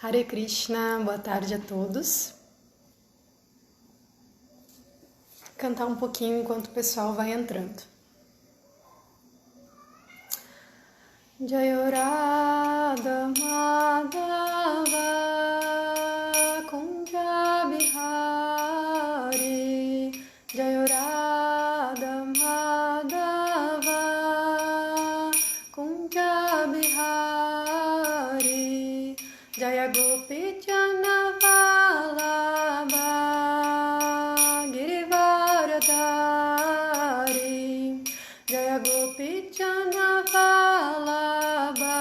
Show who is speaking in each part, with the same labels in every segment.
Speaker 1: Hare Krishna, boa tarde a todos. Cantar um pouquinho enquanto o pessoal vai entrando. Jaya Radha Madhava Kunja Bihari Jaya Radha Madhava Kunja Bihari Jaya Gopi Jana Vallabha Girivaradhari Jaya Gopi Jana Vallabha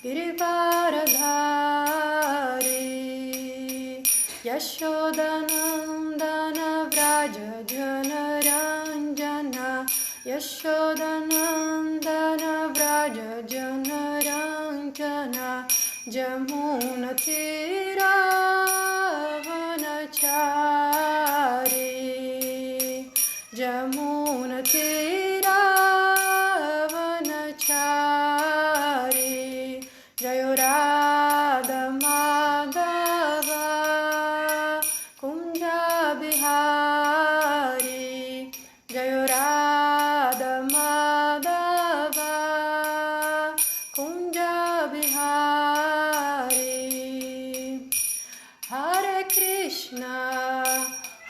Speaker 1: Girivaradhari Yashodanandana Vraja Janaranjana Yashodanandana Vraja Janaranjana Jamuna Tira Vanachari Jamuna Tira Vanachari Jaya Radha Madhava Kunja Bihari Jaya Radha Madhava Kunja Bihari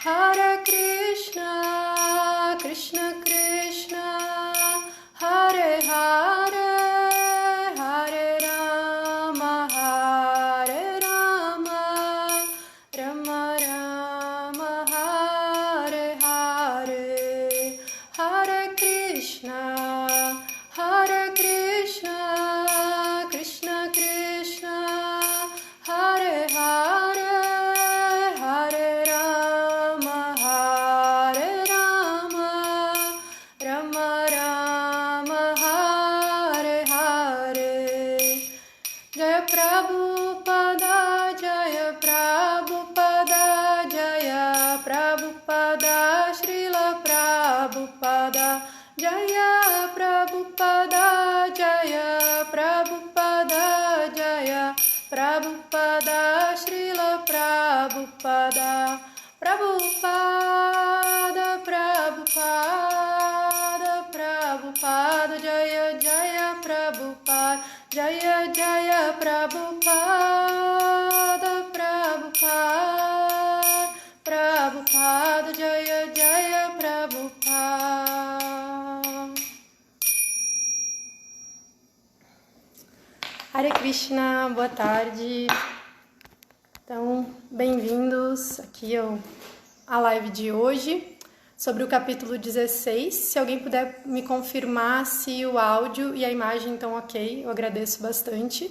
Speaker 1: Hare Krishna Krishna Krishna Hare Hare Hare Rama Rama Rama Hare Hare Hare Krishna Krishna Krishna Hare Hare Hare Rama Rama Rama Hare Hare Jaya Prabhupada Jaya Prabhupada Jaya Prabhupada Srila Prabhupada Jaya Prabhupada Jaya Prabhupada Jaya Prabhupada Srila Prabhupada Prabhupada Prabhupada Prabhupada Jaya Jaya Prabhupada Jaya Jaya Prabhupada Prabhupada Prabhupada Jaya Jaya Prabhupada. Hare Krishna, boa tarde. Então, bem-vindos aqui à live de hoje sobre o capítulo 16. Se alguém puder me confirmar se o áudio e a imagem estão ok, eu agradeço bastante.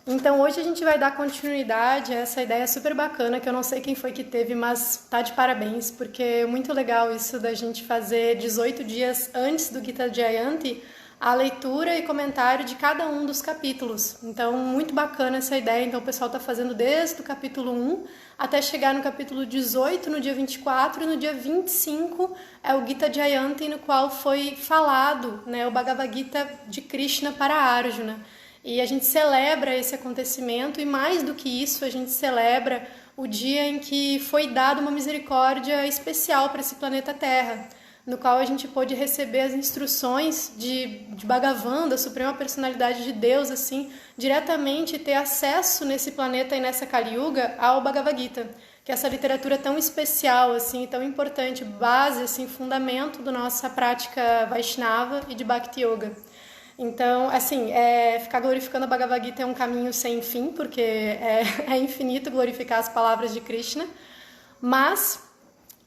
Speaker 1: Então, hoje a gente vai dar continuidade a essa ideia super bacana, que eu não sei quem foi que teve, mas tá de parabéns, porque é muito legal isso da gente fazer 18 dias antes do Gita Jayanti, a leitura e comentário de cada um dos capítulos. Então, muito bacana essa ideia. Então, o pessoal está fazendo desde o capítulo 1 até chegar no capítulo 18, no dia 24, e no dia 25 é o Gita Jayanti, no qual foi falado, né, o Bhagavad Gita de Krishna para Arjuna. E a gente celebra esse acontecimento, e mais do que isso, a gente celebra o dia em que foi dada uma misericórdia especial para esse planeta Terra, no qual a gente pôde receber as instruções de Bhagavan, da Suprema Personalidade de Deus, assim, diretamente ter acesso nesse planeta e nessa Kali Yuga ao Bhagavad Gita, que é essa literatura tão especial, assim, tão importante, base, assim, fundamento da nossa prática Vaishnava e de Bhakti Yoga. Então, assim, ficar glorificando a Bhagavad Gita é um caminho sem fim, porque é infinito glorificar as palavras de Krishna, mas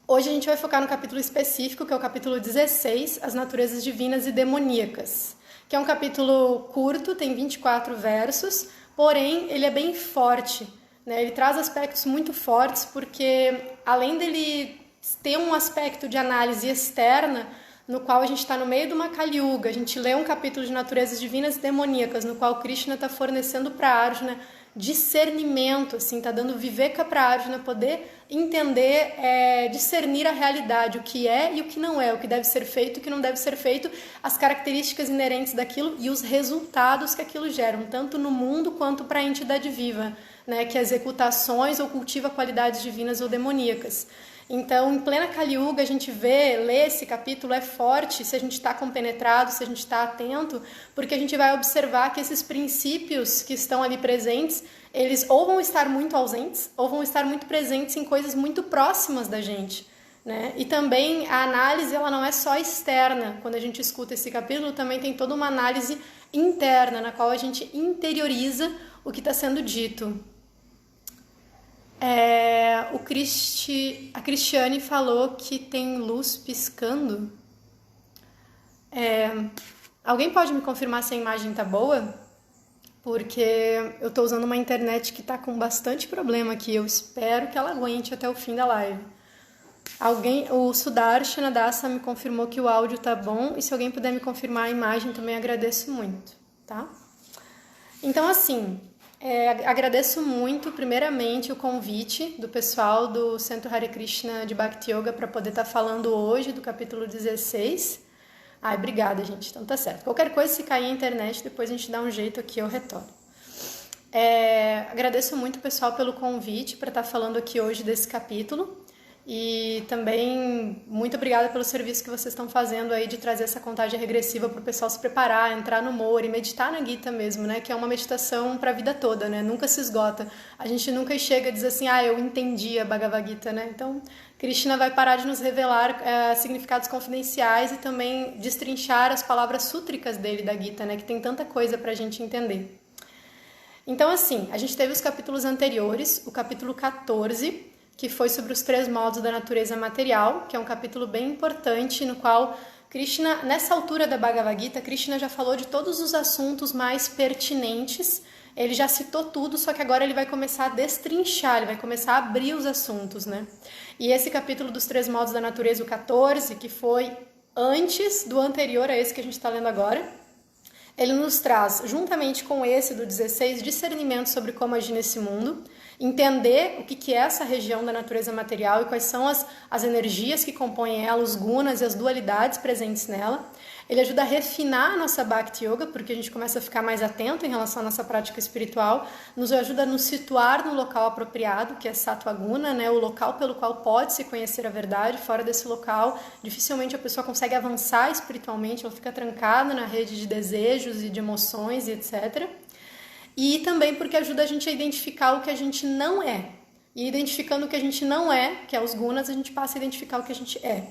Speaker 1: hoje a gente vai focar no capítulo específico, que é o capítulo 16, As Naturezas Divinas e Demoníacas, que é um capítulo curto, tem 24 versos, porém ele é bem forte, né? Ele traz aspectos muito fortes, porque além dele ter um aspecto de análise externa, no qual a gente está no meio de uma Kali Yuga, a gente lê um capítulo de naturezas divinas e demoníacas, no qual Krishna está fornecendo para Arjuna discernimento, assim, tá dando viveka para Arjuna poder entender, discernir a realidade, o que é e o que não é, o que deve ser feito e o que não deve ser feito, as características inerentes daquilo e os resultados que aquilo gera, tanto no mundo quanto para a entidade viva, né, que executa ações ou cultiva qualidades divinas ou demoníacas. Então, em plena Kali Yuga, a gente lê esse capítulo, é forte se a gente está compenetrado, se a gente está atento, porque a gente vai observar que esses princípios que estão ali presentes, eles ou vão estar muito ausentes, ou vão estar muito presentes em coisas muito próximas da gente, né? E também a análise, ela não é só externa. Quando a gente escuta esse capítulo, também tem toda uma análise interna, na qual a gente interioriza o que está sendo dito. A Cristiane falou que tem luz piscando. Alguém pode me confirmar se a imagem tá boa? Porque eu tô usando uma internet que tá com bastante problema aqui. Eu espero que ela aguente até o fim da live. O Sudarshana Dasa me confirmou que o áudio tá bom. E se alguém puder me confirmar a imagem, também agradeço muito, tá? Então, assim... agradeço muito, primeiramente, o convite do pessoal do Centro Hare Krishna de Bhakti Yoga para poder estar falando hoje do capítulo 16. Ai, obrigada, gente. Então tá certo. Qualquer coisa, se cair a internet, depois a gente dá um jeito aqui, eu retorno. Agradeço muito, pessoal, pelo convite para estar falando aqui hoje desse capítulo. E também muito obrigada pelo serviço que vocês estão fazendo aí de trazer essa contagem regressiva para o pessoal se preparar, entrar no humor e meditar na Gita mesmo, né? Que é uma meditação para a vida toda, né? Nunca se esgota. A gente nunca chega a dizer assim, eu entendi a Bhagavad Gita, né? Então, Krishna vai parar de nos revelar significados confidenciais e também destrinchar as palavras sútricas dele da Gita, né? Que tem tanta coisa para a gente entender. Então, assim, a gente teve os capítulos anteriores, o capítulo 14... que foi sobre os 3 modos da natureza material, que é um capítulo bem importante, no qual Krishna, nessa altura da Bhagavad Gita, Krishna já falou de todos os assuntos mais pertinentes, ele já citou tudo, só que agora ele vai começar a destrinchar, ele vai começar a abrir os assuntos, né? E esse capítulo dos 3 modos da natureza, o 14, que foi antes do anterior a esse que a gente está lendo agora, ele nos traz, juntamente com esse do 16, discernimento sobre como agir nesse mundo, entender o que é essa região da natureza material e quais são as energias que compõem ela, os gunas e as dualidades presentes nela. Ele ajuda a refinar a nossa Bhakti Yoga, porque a gente começa a ficar mais atento em relação à nossa prática espiritual, nos ajuda a nos situar no local apropriado, que é Sattva Guna, né? O local pelo qual pode-se conhecer a verdade. Fora desse local, dificilmente a pessoa consegue avançar espiritualmente, ela fica trancada na rede de desejos e de emoções e etc. E também porque ajuda a gente a identificar o que a gente não é. E identificando o que a gente não é, que é os gunas, a gente passa a identificar o que a gente é.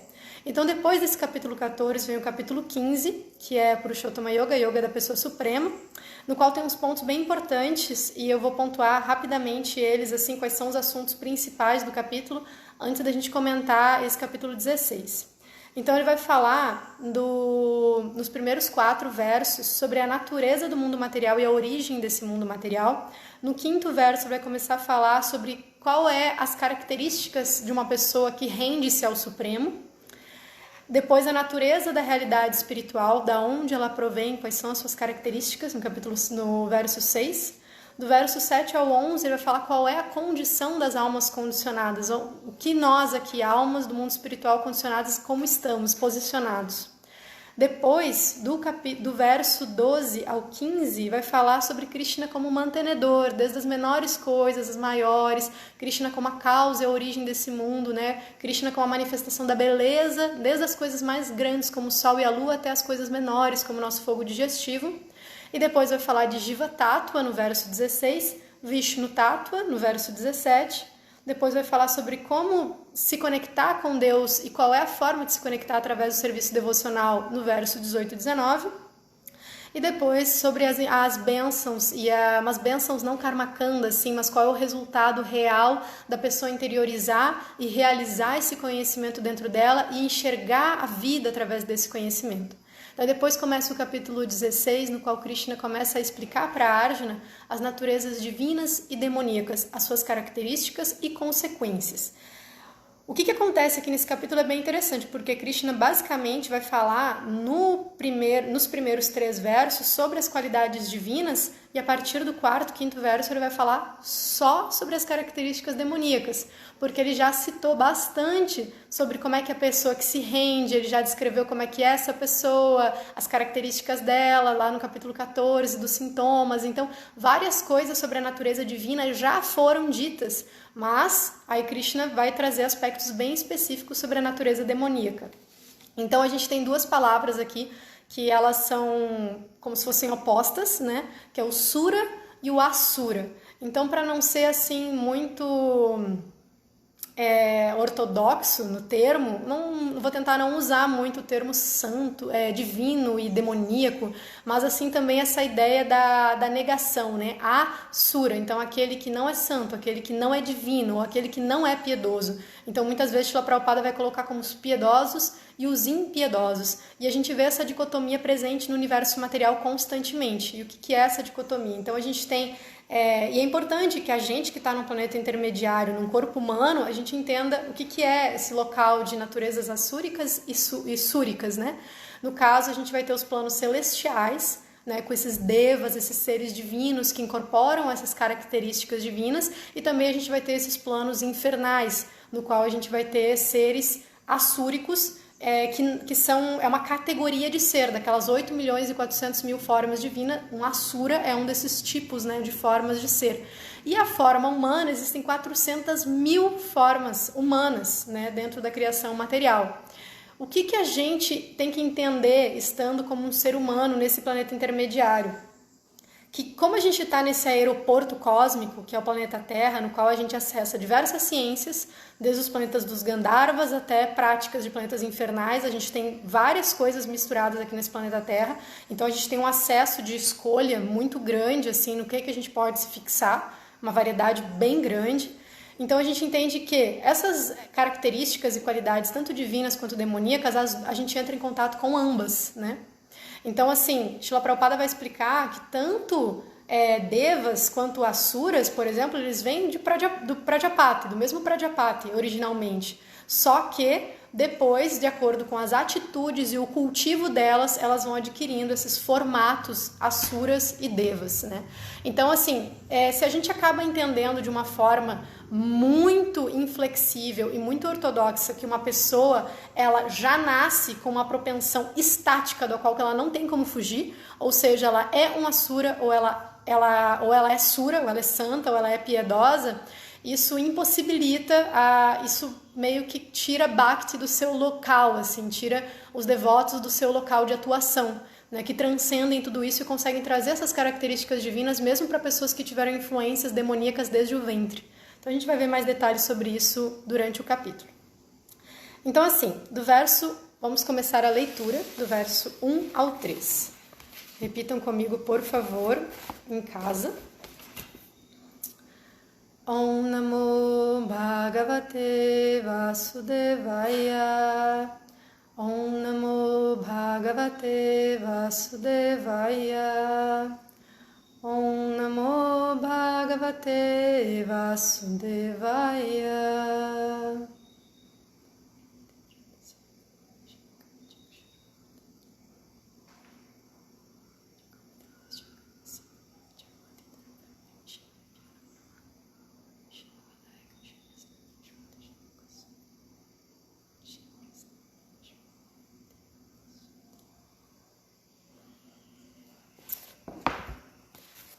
Speaker 1: Então, depois desse capítulo 14, vem o capítulo 15, que é Purushottama Yoga, Yoga da Pessoa Suprema, no qual tem uns pontos bem importantes, e eu vou pontuar rapidamente eles, assim, quais são os assuntos principais do capítulo, antes da gente comentar esse capítulo 16. Então, ele vai falar nos primeiros 4 versos sobre a natureza do mundo material e a origem desse mundo material. No 5º verso, vai começar a falar sobre qual é as características de uma pessoa que rende-se ao Supremo. Depois, a natureza da realidade espiritual, da onde ela provém, quais são as suas características, no verso 6. Do verso 7 ao 11, ele vai falar qual é a condição das almas condicionadas, o que nós aqui, almas do mundo espiritual condicionadas, como estamos posicionados. Depois, do verso 12 ao 15, vai falar sobre Krishna como mantenedor, desde as menores coisas, as maiores, Krishna como a causa e a origem desse mundo, né? Krishna como a manifestação da beleza, desde as coisas mais grandes, como o sol e a lua, até as coisas menores, como o nosso fogo digestivo. E depois vai falar de Jiva Tattva, no verso 16, Vishnu Tattva, no verso 17. Depois vai falar sobre como se conectar com Deus e qual é a forma de se conectar através do serviço devocional, no verso 18 e 19. E depois sobre as bênçãos, umas bênçãos não karmakandas, sim, mas qual é o resultado real da pessoa interiorizar e realizar esse conhecimento dentro dela e enxergar a vida através desse conhecimento. Então, depois começa o capítulo 16, no qual Krishna começa a explicar para Arjuna as naturezas divinas e demoníacas, as suas características e consequências. O que acontece aqui nesse capítulo é bem interessante, porque Krishna basicamente vai falar no nos primeiros 3 versos sobre as qualidades divinas, e a partir do 4º, 5º verso ele vai falar só sobre as características demoníacas, porque ele já citou bastante sobre como é que a pessoa que se rende, ele já descreveu como é que é essa pessoa, as características dela, lá no capítulo 14, dos sintomas. Então, várias coisas sobre a natureza divina já foram ditas, mas aí Krishna vai trazer aspectos bem específicos sobre a natureza demoníaca. Então, a gente tem 2 palavras aqui que elas são como se fossem opostas, né? Que é o Sura e o Asura. Então, para não ser assim muito ortodoxo no termo, vou tentar não usar muito o termo santo, divino e demoníaco, mas assim também essa ideia da negação, né? Asura, então aquele que não é santo, aquele que não é divino, ou aquele que não é piedoso. Então muitas vezes Srila Prabhupada vai colocar como os piedosos e os impiedosos. E a gente vê essa dicotomia presente no universo material constantemente. E o que é essa dicotomia? Então a gente tem... e é importante que a gente que está num planeta intermediário, num corpo humano, a gente entenda o que é esse local de naturezas assúricas e súricas, né? No caso, a gente vai ter os planos celestiais, né, com esses devas, esses seres divinos que incorporam essas características divinas, e também a gente vai ter esses planos infernais, no qual a gente vai ter seres assúricos, que são uma categoria de ser, daquelas 8.400.000 formas divinas, um Asura é um desses tipos, né, de formas de ser. E a forma humana, existem 400.000 formas humanas, né, dentro da criação material. O que a gente tem que entender estando como um ser humano nesse planeta intermediário? Que como a gente está nesse aeroporto cósmico, que é o planeta Terra, no qual a gente acessa diversas ciências, desde os planetas dos Gandharvas até práticas de planetas infernais, a gente tem várias coisas misturadas aqui nesse planeta Terra, então a gente tem um acesso de escolha muito grande assim, no que a gente pode se fixar, uma variedade bem grande. Então a gente entende que essas características e qualidades, tanto divinas quanto demoníacas, a gente entra em contato com ambas, né? Então, assim, Srila Prabhupada vai explicar que tanto devas quanto asuras, por exemplo, eles vêm do Prajapati, do mesmo Prajapati originalmente. Só que depois, de acordo com as atitudes e o cultivo delas, elas vão adquirindo esses formatos asuras e devas, né? Então, assim, se a gente acaba entendendo de uma forma muito inflexível e muito ortodoxa que uma pessoa ela já nasce com uma propensão estática do qual ela não tem como fugir, ou seja, ela é um asura ou ela é sura, ou ela é santa, ou ela é piedosa, isso impossibilita, isso meio que tira Bhakti do seu local, assim, tira os devotos do seu local de atuação, né, que transcendem tudo isso e conseguem trazer essas características divinas mesmo para pessoas que tiveram influências demoníacas desde o ventre. Então a gente vai ver mais detalhes sobre isso durante o capítulo. Então assim, vamos começar a leitura do verso 1 ao 3. Repitam comigo, por favor, em casa. Om Namo Bhagavate Vasudevaya. Om Namo Bhagavate Vasudevaya. Om Namo Bhagavate Vasudevaya.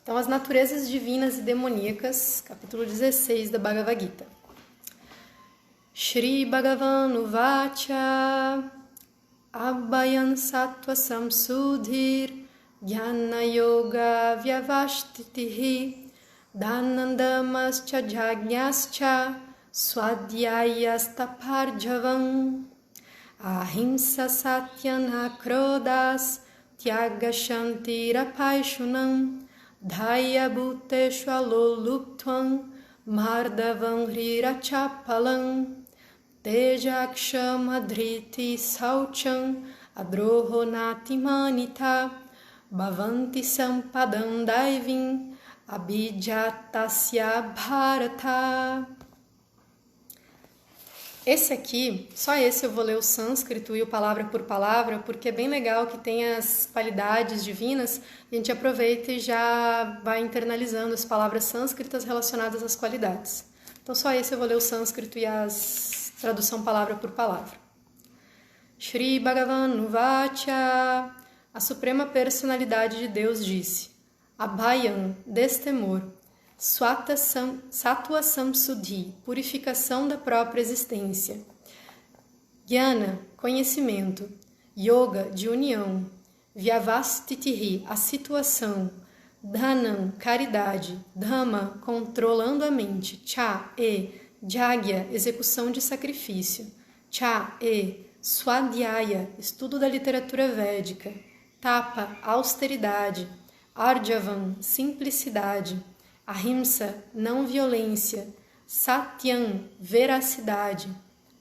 Speaker 1: Então, as naturezas divinas e demoníacas, capítulo 16 da Bhagavad Gita. Shri Bhagavan Uvacha Abhayan Sattva Samsudhir Jnana Yoga Vyavashtitihi Dhanandamascha Jajnascha Swadhyayas-taparjavam Ahimsa Satyana Krodas Tyagashantirapaisunam Dhaya Bhuteshu Aloluptvam Mardavam Hrirachapalam Tejakshamadriti Saucham Adrohonati Manita Bhavanti Sampadam Daivim Abhijatasya Bharata. Esse aqui, só esse eu vou ler o sânscrito e o palavra por palavra, porque é bem legal que tem as qualidades divinas, e a gente aproveita e já vai internalizando as palavras sânscritas relacionadas às qualidades. Então só esse eu vou ler o sânscrito e a tradução palavra por palavra. Shri Bhagavan Uvacha, a Suprema Personalidade de Deus disse: Abhayam, destemor, Sattva Samsuddhi, purificação da própria existência. Jnana, conhecimento. Yoga, de união. Vyavastitihi, a situação. Dhanam, caridade. Dhamma, controlando a mente. Cha, Jagya, execução de sacrifício. Cha, Swadhyaya, estudo da literatura védica. Tapa, austeridade. Arjavan, simplicidade. Ahimsa, não violência. Satyam, veracidade.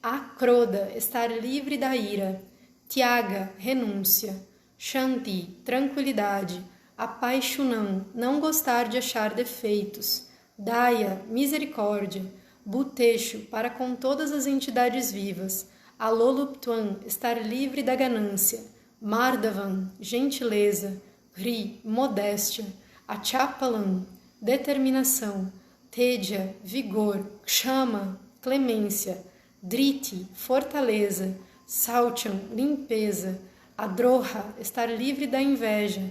Speaker 1: Akroda, estar livre da ira. Tyaga, renúncia. Shanti, tranquilidade. Apaixonam, não gostar de achar defeitos. Daya, misericórdia. Bhuteshu, para com todas as entidades vivas. Aloluptvam, estar livre da ganância. Mardavam, gentileza. Hri, modéstia. Achapalam, determinação. Teja, vigor. Kshama, clemência. Driti, fortaleza. Saucham, limpeza. Adroha, estar livre da inveja.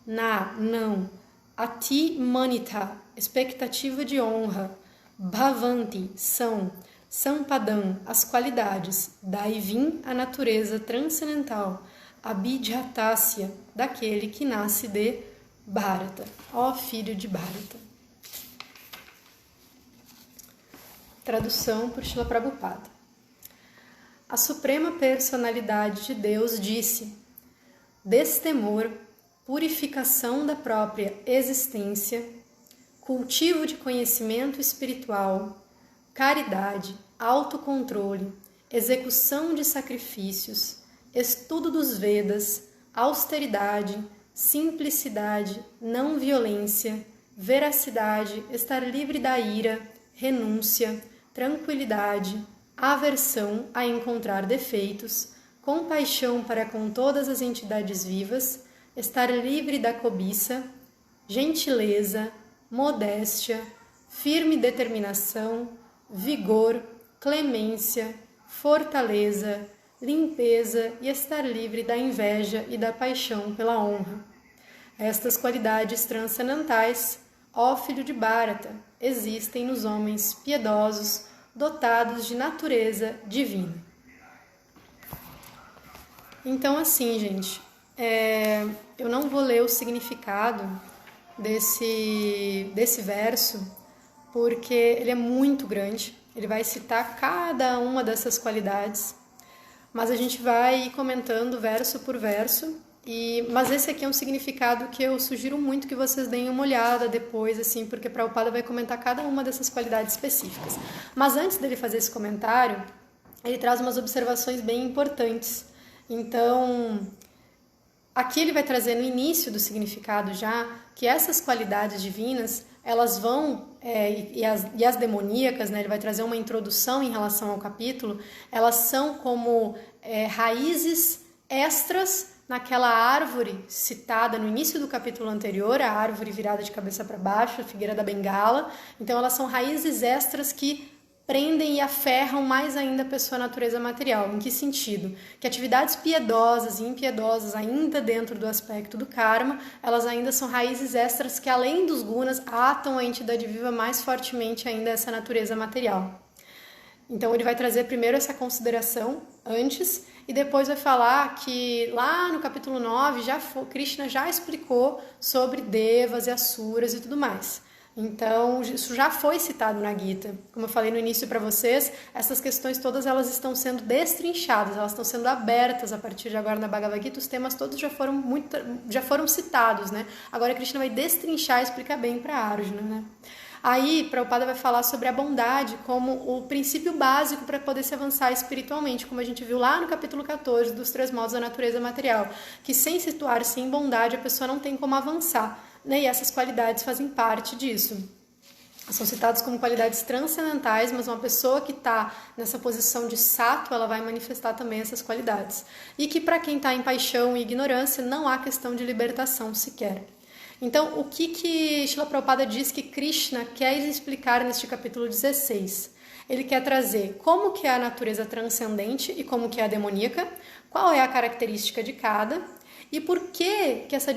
Speaker 1: Não. Ati manita, expectativa de honra. Bhavanti, são. Sampadam, as qualidades. Daivim, a natureza transcendental. Abhidhatasya, daquele que nasce de Bharata, ó filho de Bharata. Tradução por Srila Prabhupada. A Suprema Personalidade de Deus disse: destemor, purificação da própria existência, cultivo de conhecimento espiritual, caridade, autocontrole, execução de sacrifícios, estudo dos Vedas, austeridade, simplicidade, não violência, veracidade, estar livre da ira, renúncia, tranquilidade, aversão a encontrar defeitos, compaixão para com todas as entidades vivas, estar livre da cobiça, gentileza, modéstia, firme determinação, vigor, clemência, fortaleza, limpeza e estar livre da inveja e da paixão pela honra. Estas qualidades transcendentais, ó filho de Bharata, existem nos homens piedosos, dotados de natureza divina. Então, assim, gente, eu não vou ler o significado desse verso, porque ele é muito grande, ele vai citar cada uma dessas qualidades, mas a gente vai comentando verso por verso, mas esse aqui é um significado que eu sugiro muito que vocês deem uma olhada depois, assim, porque Prabhupada vai comentar cada uma dessas qualidades específicas. Mas antes dele fazer esse comentário, ele traz umas observações bem importantes. Então, aqui ele vai trazer no início do significado já que essas qualidades divinas, elas vão, e as demoníacas, né, ele vai trazer uma introdução em relação ao capítulo, elas são como raízes extras naquela árvore citada no início do capítulo anterior, a árvore virada de cabeça para baixo, a figueira da bengala. Então elas são raízes extras que prendem e aferram mais ainda a pessoa natureza material. Em que sentido? Que atividades piedosas e impiedosas, ainda dentro do aspecto do karma, elas ainda são raízes extras que, além dos gunas, atam a entidade viva mais fortemente ainda essa natureza material. Então ele vai trazer primeiro essa consideração antes e depois vai falar que lá no capítulo 9 Krishna já explicou sobre devas e asuras e tudo mais. Então, isso já foi citado na Gita. Como eu falei no início para vocês, essas questões todas elas estão sendo destrinchadas, elas estão sendo abertas a partir de agora na Bhagavad Gita. Os temas todos já foram citados, né? Agora Krishna vai destrinchar e explicar bem para Arjuna, né? Aí, Prabhupada vai falar sobre a bondade como o princípio básico para poder se avançar espiritualmente, como a gente viu lá no capítulo 14 dos 3 modos da natureza material, que sem situar-se em bondade a pessoa não tem como avançar, né? E essas qualidades fazem parte disso. São citados como qualidades transcendentais, mas uma pessoa que está nessa posição de sattva, ela vai manifestar também essas qualidades. E que para quem está em paixão e ignorância, não há questão de libertação sequer. Então, o que Srila Prabhupada diz que Krishna quer explicar neste capítulo 16? Ele quer trazer como que é a natureza transcendente e como que é a demoníaca, qual é a característica de cada, e por que essa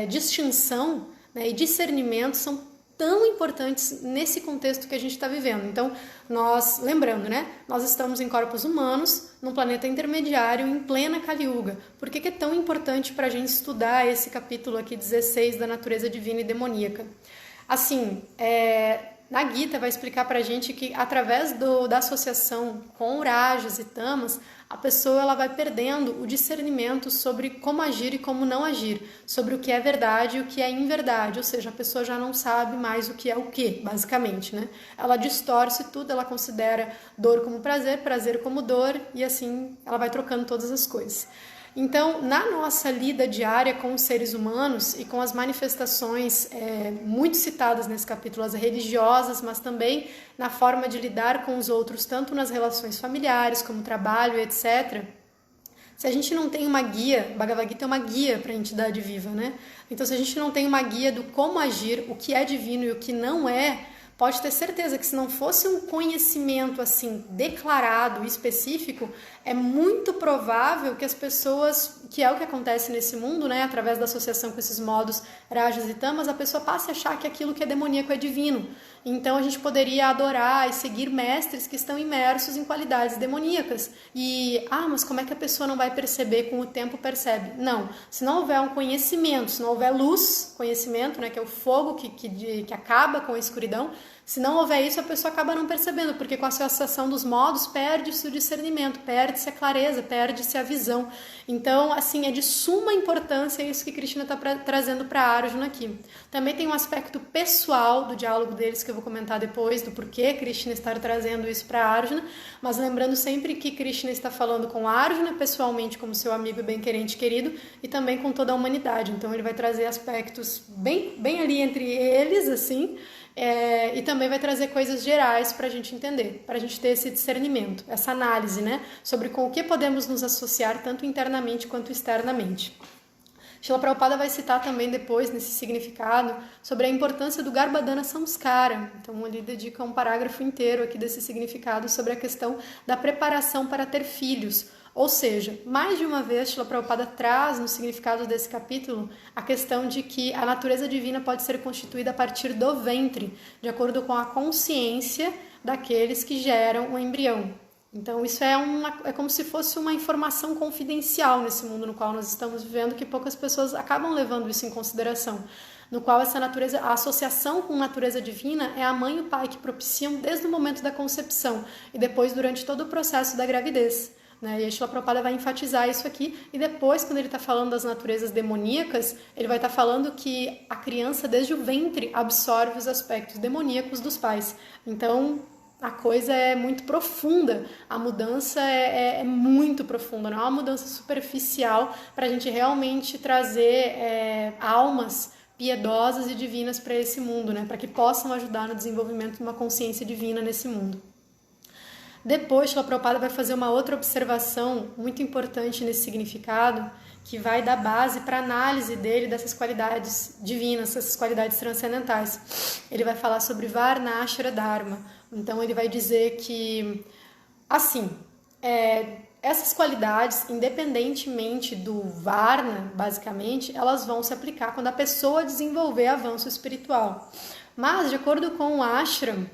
Speaker 1: distinção, né, e discernimento são tão importantes nesse contexto que a gente está vivendo. Então, lembrando, né? Nós estamos em corpos humanos, num planeta intermediário, em plena Kali Yuga. Por que é tão importante para a gente estudar esse capítulo aqui 16 da natureza divina e demoníaca? Assim, na Gita vai explicar para a gente que através da associação com Rajas e Tamas, a pessoa ela vai perdendo o discernimento sobre como agir e como não agir, sobre o que é verdade e o que é inverdade, ou seja, a pessoa já não sabe mais o que é o que, basicamente, né? Ela distorce tudo, ela considera dor como prazer, prazer como dor, e assim ela vai trocando todas as coisas. Então, na nossa lida diária com os seres humanos e com as manifestações muito citadas nesse capítulo, as religiosas, mas também na forma de lidar com os outros, tanto nas relações familiares, como trabalho, etc., se a gente não tem uma guia, Bhagavad Gita é uma guia para a entidade viva, né? Então, se a gente não tem uma guia do como agir, o que é divino e o que não é, pode ter certeza que se não fosse um conhecimento assim declarado, específico, é muito provável que as pessoas, que é o que acontece nesse mundo, né, através da associação com esses modos rajas e tamas, a pessoa passe a achar que aquilo que é demoníaco é divino. Então a gente poderia adorar e seguir mestres que estão imersos em qualidades demoníacas. E, mas como é que a pessoa não vai perceber, com o tempo percebe? Não, se não houver um conhecimento, se não houver luz, conhecimento, né, que é o fogo que acaba com a escuridão, se não houver isso, a pessoa acaba não percebendo, porque com a associação dos modos perde-se o discernimento, perde-se a clareza, perde-se a visão. Então, assim, é de suma importância isso que Krishna está trazendo para Arjuna aqui. Também tem um aspecto pessoal do diálogo deles, que eu vou comentar depois, do porquê Krishna está trazendo isso para Arjuna, mas lembrando sempre que Krishna está falando com Arjuna pessoalmente como seu amigo bem-querente querido, e também com toda a humanidade. Então, ele vai trazer aspectos bem ali entre eles, assim, e também vai trazer coisas gerais para a gente entender, para a gente ter esse discernimento, essa análise, né, sobre com o que podemos nos associar tanto internamente quanto externamente. Srila Prabhupada vai citar também depois, nesse significado, sobre a importância do Garbhadana Samskara. Então ele dedica um parágrafo inteiro aqui desse significado sobre a questão da preparação para ter filhos. Ou seja, mais de uma vez, Srila Prabhupada traz no significado desse capítulo a questão de que a natureza divina pode ser constituída a partir do ventre, de acordo com a consciência daqueles que geram o embrião. Então isso é como se fosse uma informação confidencial nesse mundo no qual nós estamos vivendo, que poucas pessoas acabam levando isso em consideração, no qual essa natureza, a associação com natureza divina é a mãe e o pai que propiciam desde o momento da concepção e depois durante todo o processo da gravidez. E a Srila Prabhupada vai enfatizar isso aqui, e depois, quando ele está falando das naturezas demoníacas, ele vai estar falando que a criança, desde o ventre, absorve os aspectos demoníacos dos pais. Então, a coisa é muito profunda, a mudança é muito profunda, não é uma mudança superficial para a gente realmente trazer almas piedosas e divinas para esse mundo, né? Para que possam ajudar no desenvolvimento de uma consciência divina nesse mundo. Depois, Srila Prabhupada vai fazer uma outra observação muito importante nesse significado, que vai dar base para a análise dele dessas qualidades divinas, essas qualidades transcendentais. Ele vai falar sobre Varnashra Dharma. Então, ele vai dizer que, assim, essas qualidades, independentemente do Varna, basicamente, elas vão se aplicar quando a pessoa desenvolver avanço espiritual. Mas, de acordo com o ashram,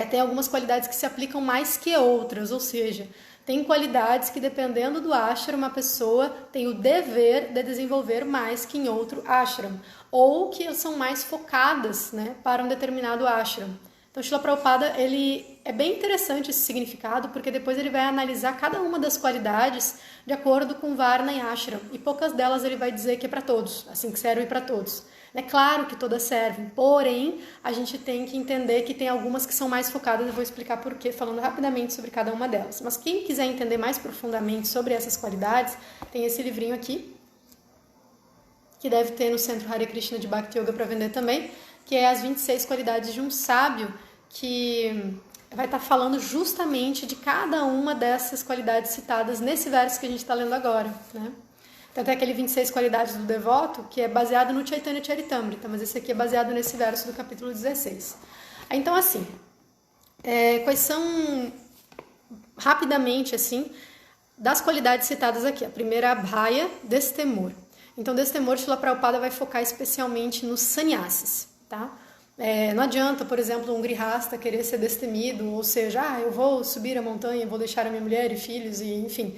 Speaker 1: tem algumas qualidades que se aplicam mais que outras, ou seja, tem qualidades que, dependendo do ashram, uma pessoa tem o dever de desenvolver mais que em outro ashram, ou que são mais focadas, né, para um determinado ashram. Então, Srila Prabhupada, é bem interessante esse significado, porque depois ele vai analisar cada uma das qualidades de acordo com Varna e Ashram, e poucas delas ele vai dizer que é para todos, assim, que servem para todos. É claro que todas servem, porém, a gente tem que entender que tem algumas que são mais focadas, eu vou explicar por quê, falando rapidamente sobre cada uma delas. Mas quem quiser entender mais profundamente sobre essas qualidades, tem esse livrinho aqui, que deve ter no Centro Hare Krishna de Bhakti Yoga para vender também, que é as 26 qualidades de um sábio, que vai estar falando justamente de cada uma dessas qualidades citadas nesse verso que a gente está lendo agora, né? Então tem aquele 26 qualidades do devoto, que é baseado no Chaitanya Charitamrita, mas esse aqui é baseado nesse verso do capítulo 16. Então, assim, quais são, rapidamente, assim, das qualidades citadas aqui? A primeira é a bhaya, destemor. Então, destemor, Srila Prabhupada vai focar especialmente nos sannyasis, tá? Não adianta, por exemplo, um grihasta querer ser destemido, ou seja, eu vou subir a montanha, vou deixar a minha mulher e filhos, e enfim,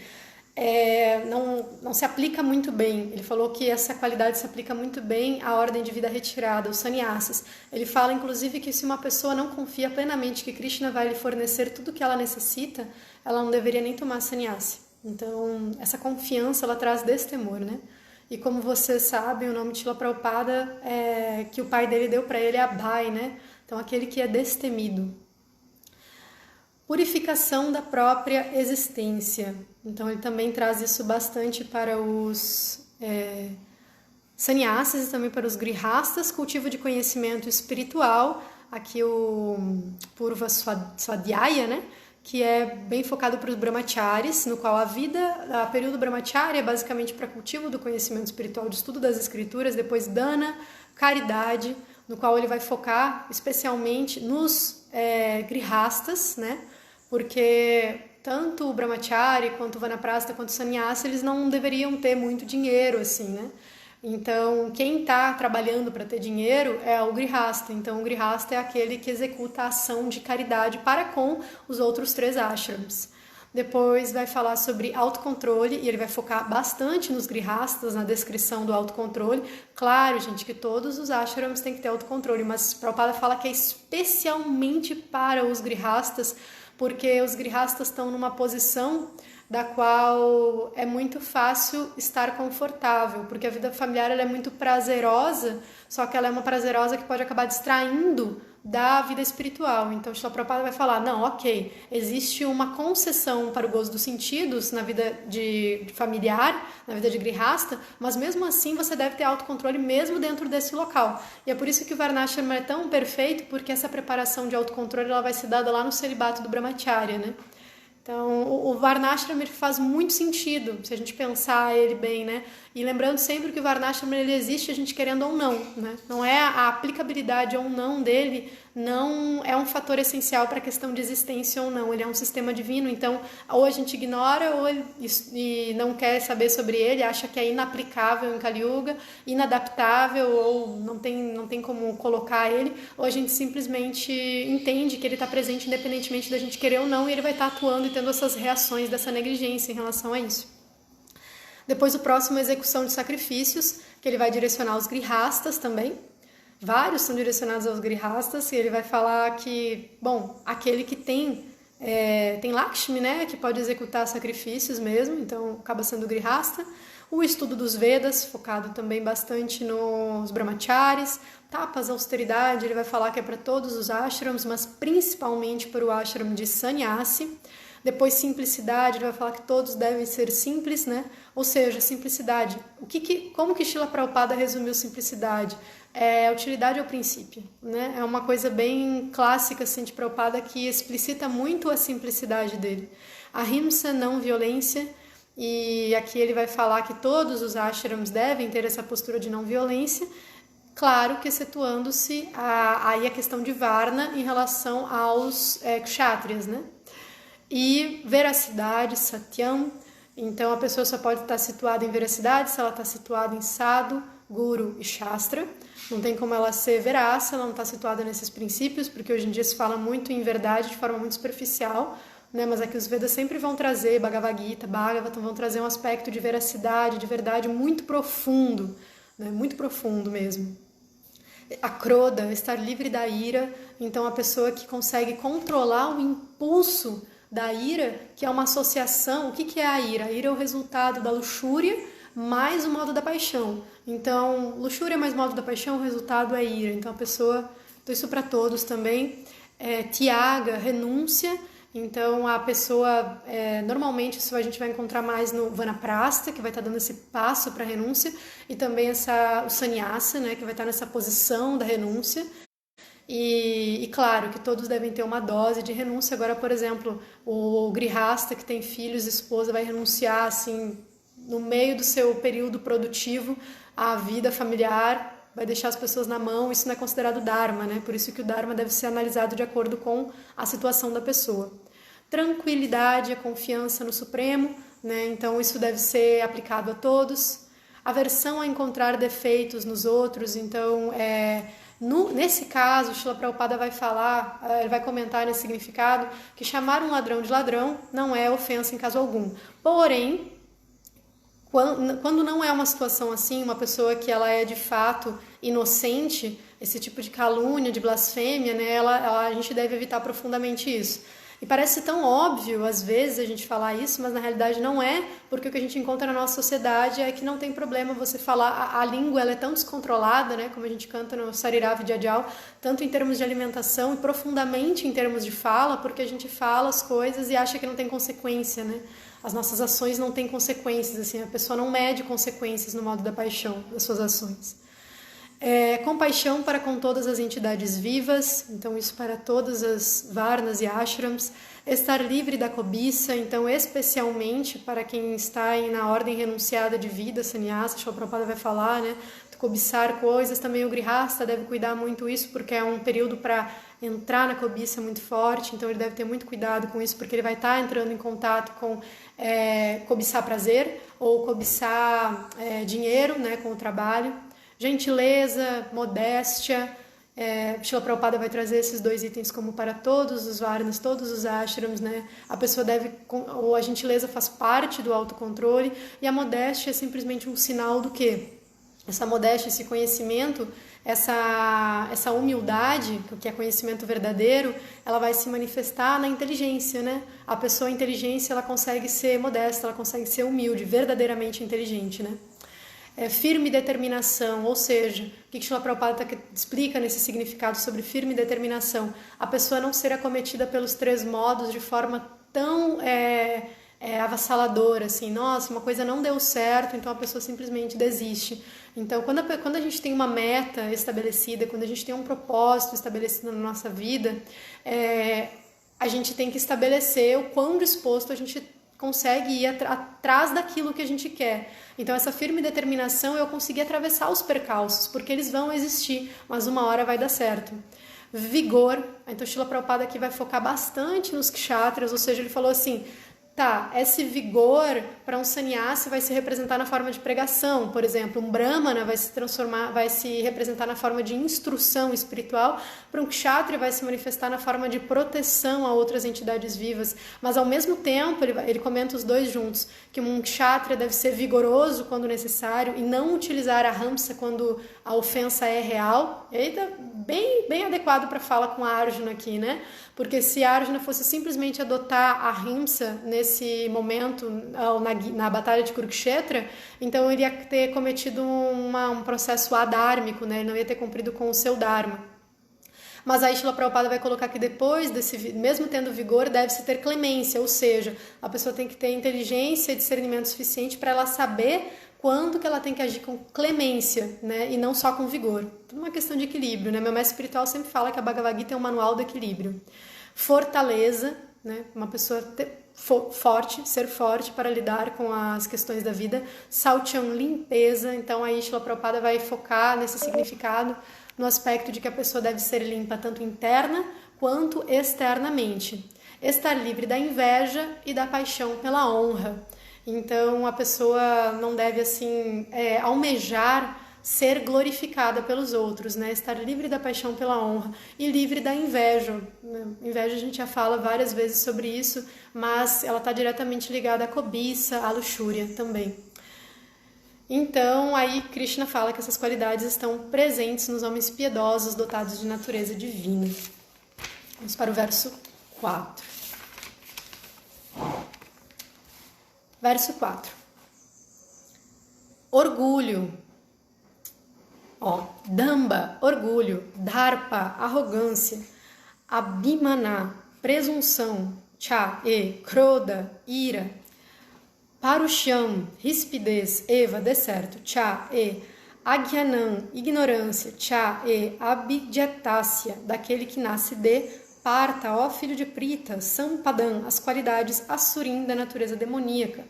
Speaker 1: não se aplica muito bem. Ele falou que essa qualidade se aplica muito bem à ordem de vida retirada, os sannyasis. Ele fala, inclusive, que se uma pessoa não confia plenamente que Krishna vai lhe fornecer tudo o que ela necessita, ela não deveria nem tomar sannyasi. Então, essa confiança, ela traz destemor, né? E como você sabe, o nome de Srila Prabhupada que o pai dele deu para ele é Abhay, né? Então, aquele que é destemido. Purificação da própria existência. Então, ele também traz isso bastante para os sannyasis e também para os grihastas, cultivo de conhecimento espiritual, aqui o Purva Swadhyaya, né? Que é bem focado para os brahmacharis, no qual a período brahmacharya é basicamente para cultivo do conhecimento espiritual, de estudo das escrituras, depois dana, caridade, no qual ele vai focar especialmente nos grihastas, né? Porque tanto o brahmachari quanto o vanaprastha quanto o sannyasa, eles não deveriam ter muito dinheiro, assim, né? Então, quem está trabalhando para ter dinheiro é o grihasta. Então, o grihasta é aquele que executa a ação de caridade para com os outros 3 ashrams. Depois vai falar sobre autocontrole e ele vai focar bastante nos grihastas, na descrição do autocontrole. Claro, gente, que todos os ashrams têm que ter autocontrole, mas Prabhupada fala que é especialmente para os grihastas, porque os grihastas estão numa posição da qual é muito fácil estar confortável, porque a vida familiar ela é muito prazerosa, só que ela é uma prazerosa que pode acabar distraindo da vida espiritual. Então, Srila Prabhupada vai falar, não, ok, existe uma concessão para o gozo dos sentidos na vida de familiar, na vida de grihasta, mas mesmo assim você deve ter autocontrole mesmo dentro desse local. E é por isso que o Varnashrama é tão perfeito, porque essa preparação de autocontrole ela vai ser dada lá no celibato do Brahmacharya, né? Então, o Varnashrama faz muito sentido, se a gente pensar ele bem, né? E lembrando sempre que o Varnashrama ele existe a gente querendo ou não, né? Não é a aplicabilidade ou não dele, não é um fator essencial para a questão de existência ou não. Ele é um sistema divino, então ou a gente ignora e não quer saber sobre ele, acha que é inaplicável em Kali Yuga, inadaptável ou não tem como colocar ele, ou a gente simplesmente entende que ele está presente independentemente da gente querer ou não, e ele vai estar atuando e tendo essas reações dessa negligência em relação a isso. Depois o próximo é a execução de sacrifícios, que ele vai direcionar aos grihastas também. Vários são direcionados aos grihastas, e ele vai falar que, bom, aquele que tem Lakshmi, né, que pode executar sacrifícios mesmo, então acaba sendo grihasta. O estudo dos Vedas, focado também bastante nos brahmacharis. Tapas, austeridade, ele vai falar que é para todos os ashrams, mas principalmente para o ashram de sannyasi. Depois, simplicidade, ele vai falar que todos devem ser simples, né? Ou seja, simplicidade. Como que Srila Prabhupada resumiu simplicidade? A utilidade ao princípio, né? É uma coisa bem clássica assim, de Prabhupada que explicita muito a simplicidade dele. Ahimsa, não violência, e aqui ele vai falar que todos os ashrams devem ter essa postura de não violência, claro que excetuando-se aí a questão de Varna em relação aos kshatriyas, né? E veracidade, satyam, então a pessoa só pode estar situada em veracidade se ela está situada em sadhu, guru e shastra. Não tem como ela ser veraz se ela não está situada nesses princípios, porque hoje em dia se fala muito em verdade de forma muito superficial, né? Mas aqui os Vedas sempre vão trazer, Bhagavad Gita, Bhagavatam, vão trazer um aspecto de veracidade, de verdade muito profundo, né? Muito profundo mesmo. A Krodha, estar livre da ira, então a pessoa que consegue controlar o impulso da ira, que é uma associação. O que é a ira? A ira é o resultado da luxúria mais o modo da paixão. Então, luxúria mais modo da paixão, o resultado é ira. Então, a pessoa, isso para todos também, tiaga, renúncia. Então, a pessoa, normalmente isso a gente vai encontrar mais no Vanaprastha, que vai estar dando esse passo para a renúncia, e também o Sannyasa, né, que vai estar nessa posição da renúncia. E claro que todos devem ter uma dose de renúncia. Agora, por exemplo, o Grihasta, que tem filhos, esposa, vai renunciar assim no meio do seu período produtivo à vida familiar, vai deixar as pessoas na mão. Isso não é considerado Dharma, né? Por isso que o Dharma deve ser analisado de acordo com a situação da pessoa. Tranquilidade, a confiança no Supremo, né? Então isso deve ser aplicado a todos. Aversão a encontrar defeitos nos outros, então nesse caso, Srila Prabhupada vai falar, ele vai comentar nesse significado, que chamar um ladrão de ladrão não é ofensa em caso algum. Porém, quando não é uma situação assim, uma pessoa que ela é de fato inocente, esse tipo de calúnia, de blasfêmia, né, a gente deve evitar profundamente isso. E parece tão óbvio, às vezes, a gente falar isso, mas na realidade não é, porque o que a gente encontra na nossa sociedade é que não tem problema você falar, a língua ela é tão descontrolada, né, como a gente canta no Sariravi Jajal, tanto em termos de alimentação e profundamente em termos de fala, porque a gente fala as coisas e acha que não tem consequência, né? As nossas ações não têm consequências, assim, a pessoa não mede consequências no modo da paixão das suas ações. Compaixão para com todas as entidades vivas, então isso para todas as varnas e ashrams. Estar livre da cobiça, então especialmente para quem está na ordem renunciada de vida, sannyasa, Srila Prabhupada vai falar, né? Cobiçar coisas, também o grihasta deve cuidar muito isso, porque é um período para entrar na cobiça muito forte, então ele deve ter muito cuidado com isso, porque ele vai estar entrando em contato com cobiçar prazer ou cobiçar dinheiro, né, com o trabalho. Gentileza, modéstia, Srila Prabhupada vai trazer esses dois itens como para todos os varnas, todos os ashrams, né? A pessoa ou a gentileza faz parte do autocontrole e a modéstia é simplesmente um sinal do quê? Essa modéstia, esse conhecimento, essa humildade, que é conhecimento verdadeiro, ela vai se manifestar na inteligência, né? A pessoa inteligente, ela consegue ser modesta, ela consegue ser humilde, verdadeiramente inteligente, né? Firme determinação, ou seja, o que Srila Prabhupada explica nesse significado sobre firme determinação? A pessoa não ser acometida pelos três modos de forma tão avassaladora, assim, nossa, uma coisa não deu certo, então a pessoa simplesmente desiste. Então, quando a gente tem uma meta estabelecida, quando a gente tem um propósito estabelecido na nossa vida, a gente tem que estabelecer o quão disposto a gente consegue ir atrás daquilo que a gente quer. Então, essa firme determinação é eu conseguir atravessar os percalços, porque eles vão existir, mas uma hora vai dar certo. Vigor, então Srila Prabhupada aqui vai focar bastante nos kshatras, ou seja, ele falou assim, tá, esse vigor para um sannyasi vai se representar na forma de pregação, por exemplo, um brahmana vai se representar na forma de instrução espiritual, para um kshatriya vai se manifestar na forma de proteção a outras entidades vivas, mas ao mesmo tempo, ele comenta os dois juntos, que um kshatriya deve ser vigoroso quando necessário e não utilizar a ramsa quando a ofensa é real. Ele tá bem adequado para fala com a Arjuna aqui, né? Porque se a Arjuna fosse simplesmente adotar a rimsa nesse momento, na batalha de Kurukshetra, então ele ia ter cometido um processo adármico, né? Ele não ia ter cumprido com o seu dharma. Mas aí Srila Prabhupada vai colocar que depois mesmo tendo vigor, deve-se ter clemência, ou seja, a pessoa tem que ter inteligência e discernimento suficiente para ela saber quando que ela tem que agir com clemência, né? E não só com vigor. Tudo uma questão de equilíbrio, né? Meu mestre espiritual sempre fala que a Bhagavad Gita é um manual do equilíbrio. Fortaleza, né? Uma pessoa ser forte para lidar com as questões da vida. Sautyam, limpeza. Então aí Srila Prabhupada vai focar nesse significado no aspecto de que a pessoa deve ser limpa tanto interna quanto externamente. Estar livre da inveja e da paixão pela honra. Então, a pessoa não deve, assim, almejar ser glorificada pelos outros, né? Estar livre da paixão pela honra e livre da inveja. Inveja, a gente já fala várias vezes sobre isso, mas ela está diretamente ligada à cobiça, à luxúria também. Então, aí Krishna fala que essas qualidades estão presentes nos homens piedosos dotados de natureza divina. Vamos para o verso 4. Verso 4. Orgulho. Damba, orgulho. Dharpa, arrogância. Abhimana, presunção. Cha, Kroda, ira. Parusham, rispidez, Eva, deserto, Cha, Agyanam, ignorância, Cha, Abhidyatasya, daquele que nasce de Parta, ó filho de Prita, Sampadam, as qualidades Asurim da natureza demoníaca.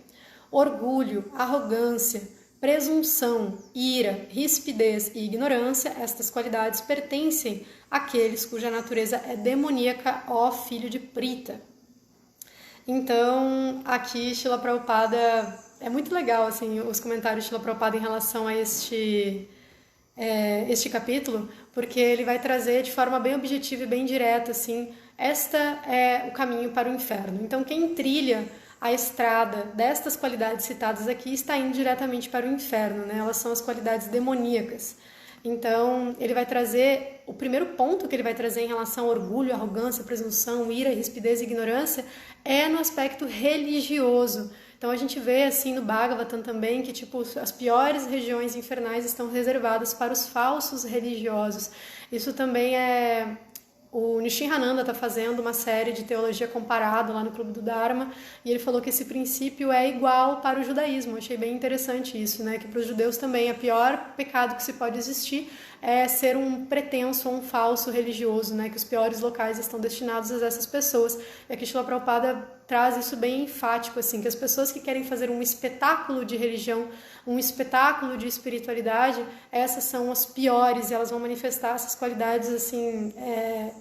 Speaker 1: Orgulho, arrogância, presunção, ira, rispidez e ignorância, estas qualidades pertencem àqueles cuja natureza é demoníaca, ó filho de Prita. Então, aqui Srila Prabhupada, é muito legal assim, os comentários de Srila Prabhupada em relação a este capítulo, porque ele vai trazer de forma bem objetiva e bem direta, assim, esta é o caminho para o inferno. Então, quem trilha a estrada destas qualidades citadas aqui está indo diretamente para o inferno, né? Elas são as qualidades demoníacas. Então, ele vai trazer, o primeiro ponto que ele vai trazer em relação ao orgulho, arrogância, presunção, ira, rispidez e ignorância é no aspecto religioso. Então, a gente vê assim no Bhagavatam também que tipo, as piores regiões infernais estão reservadas para os falsos religiosos. Isso também é... O Nishinhananda está fazendo uma série de teologia comparada lá no Clube do Dharma e ele falou que esse princípio é igual para o judaísmo. Eu achei bem interessante isso, né? Que para os judeus também o pior pecado que se pode existir é ser um pretenso ou um falso religioso, né? Que os piores locais estão destinados a essas pessoas. E aqui Srila Prabhupada traz isso bem enfático, assim, que as pessoas que querem fazer um espetáculo de religião, um espetáculo de espiritualidade, essas são as piores e elas vão manifestar essas qualidades, assim,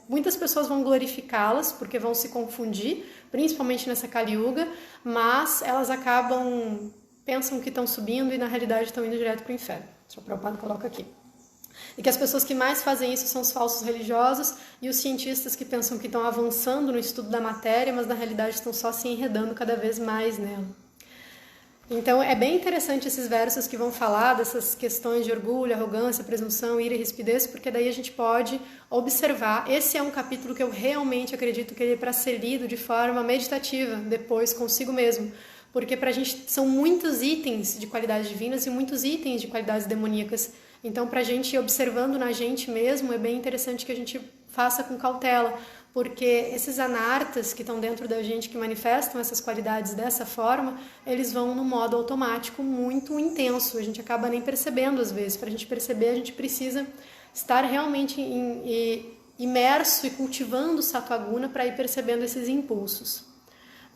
Speaker 1: muitas pessoas vão glorificá-las porque vão se confundir, principalmente nessa Kali Yuga, mas elas pensam que estão subindo e na realidade estão indo direto para o inferno. O Prabhupada coloca aqui. E que as pessoas que mais fazem isso são os falsos religiosos e os cientistas que pensam que estão avançando no estudo da matéria, mas na realidade estão só se enredando cada vez mais nela. Então é bem interessante esses versos que vão falar dessas questões de orgulho, arrogância, presunção, ira e rispidez, porque daí a gente pode observar. Esse é um capítulo que eu realmente acredito que ele é para ser lido de forma meditativa, depois consigo mesmo. Porque pra gente são muitos itens de qualidades divinas e muitos itens de qualidades demoníacas. Então, para a gente ir observando na gente mesmo, é bem interessante que a gente faça com cautela, porque esses anartas que estão dentro da gente, que manifestam essas qualidades dessa forma, eles vão no modo automático muito intenso, a gente acaba nem percebendo às vezes. Para a gente perceber, a gente precisa estar realmente imerso e cultivando o Sattva-guna para ir percebendo esses impulsos.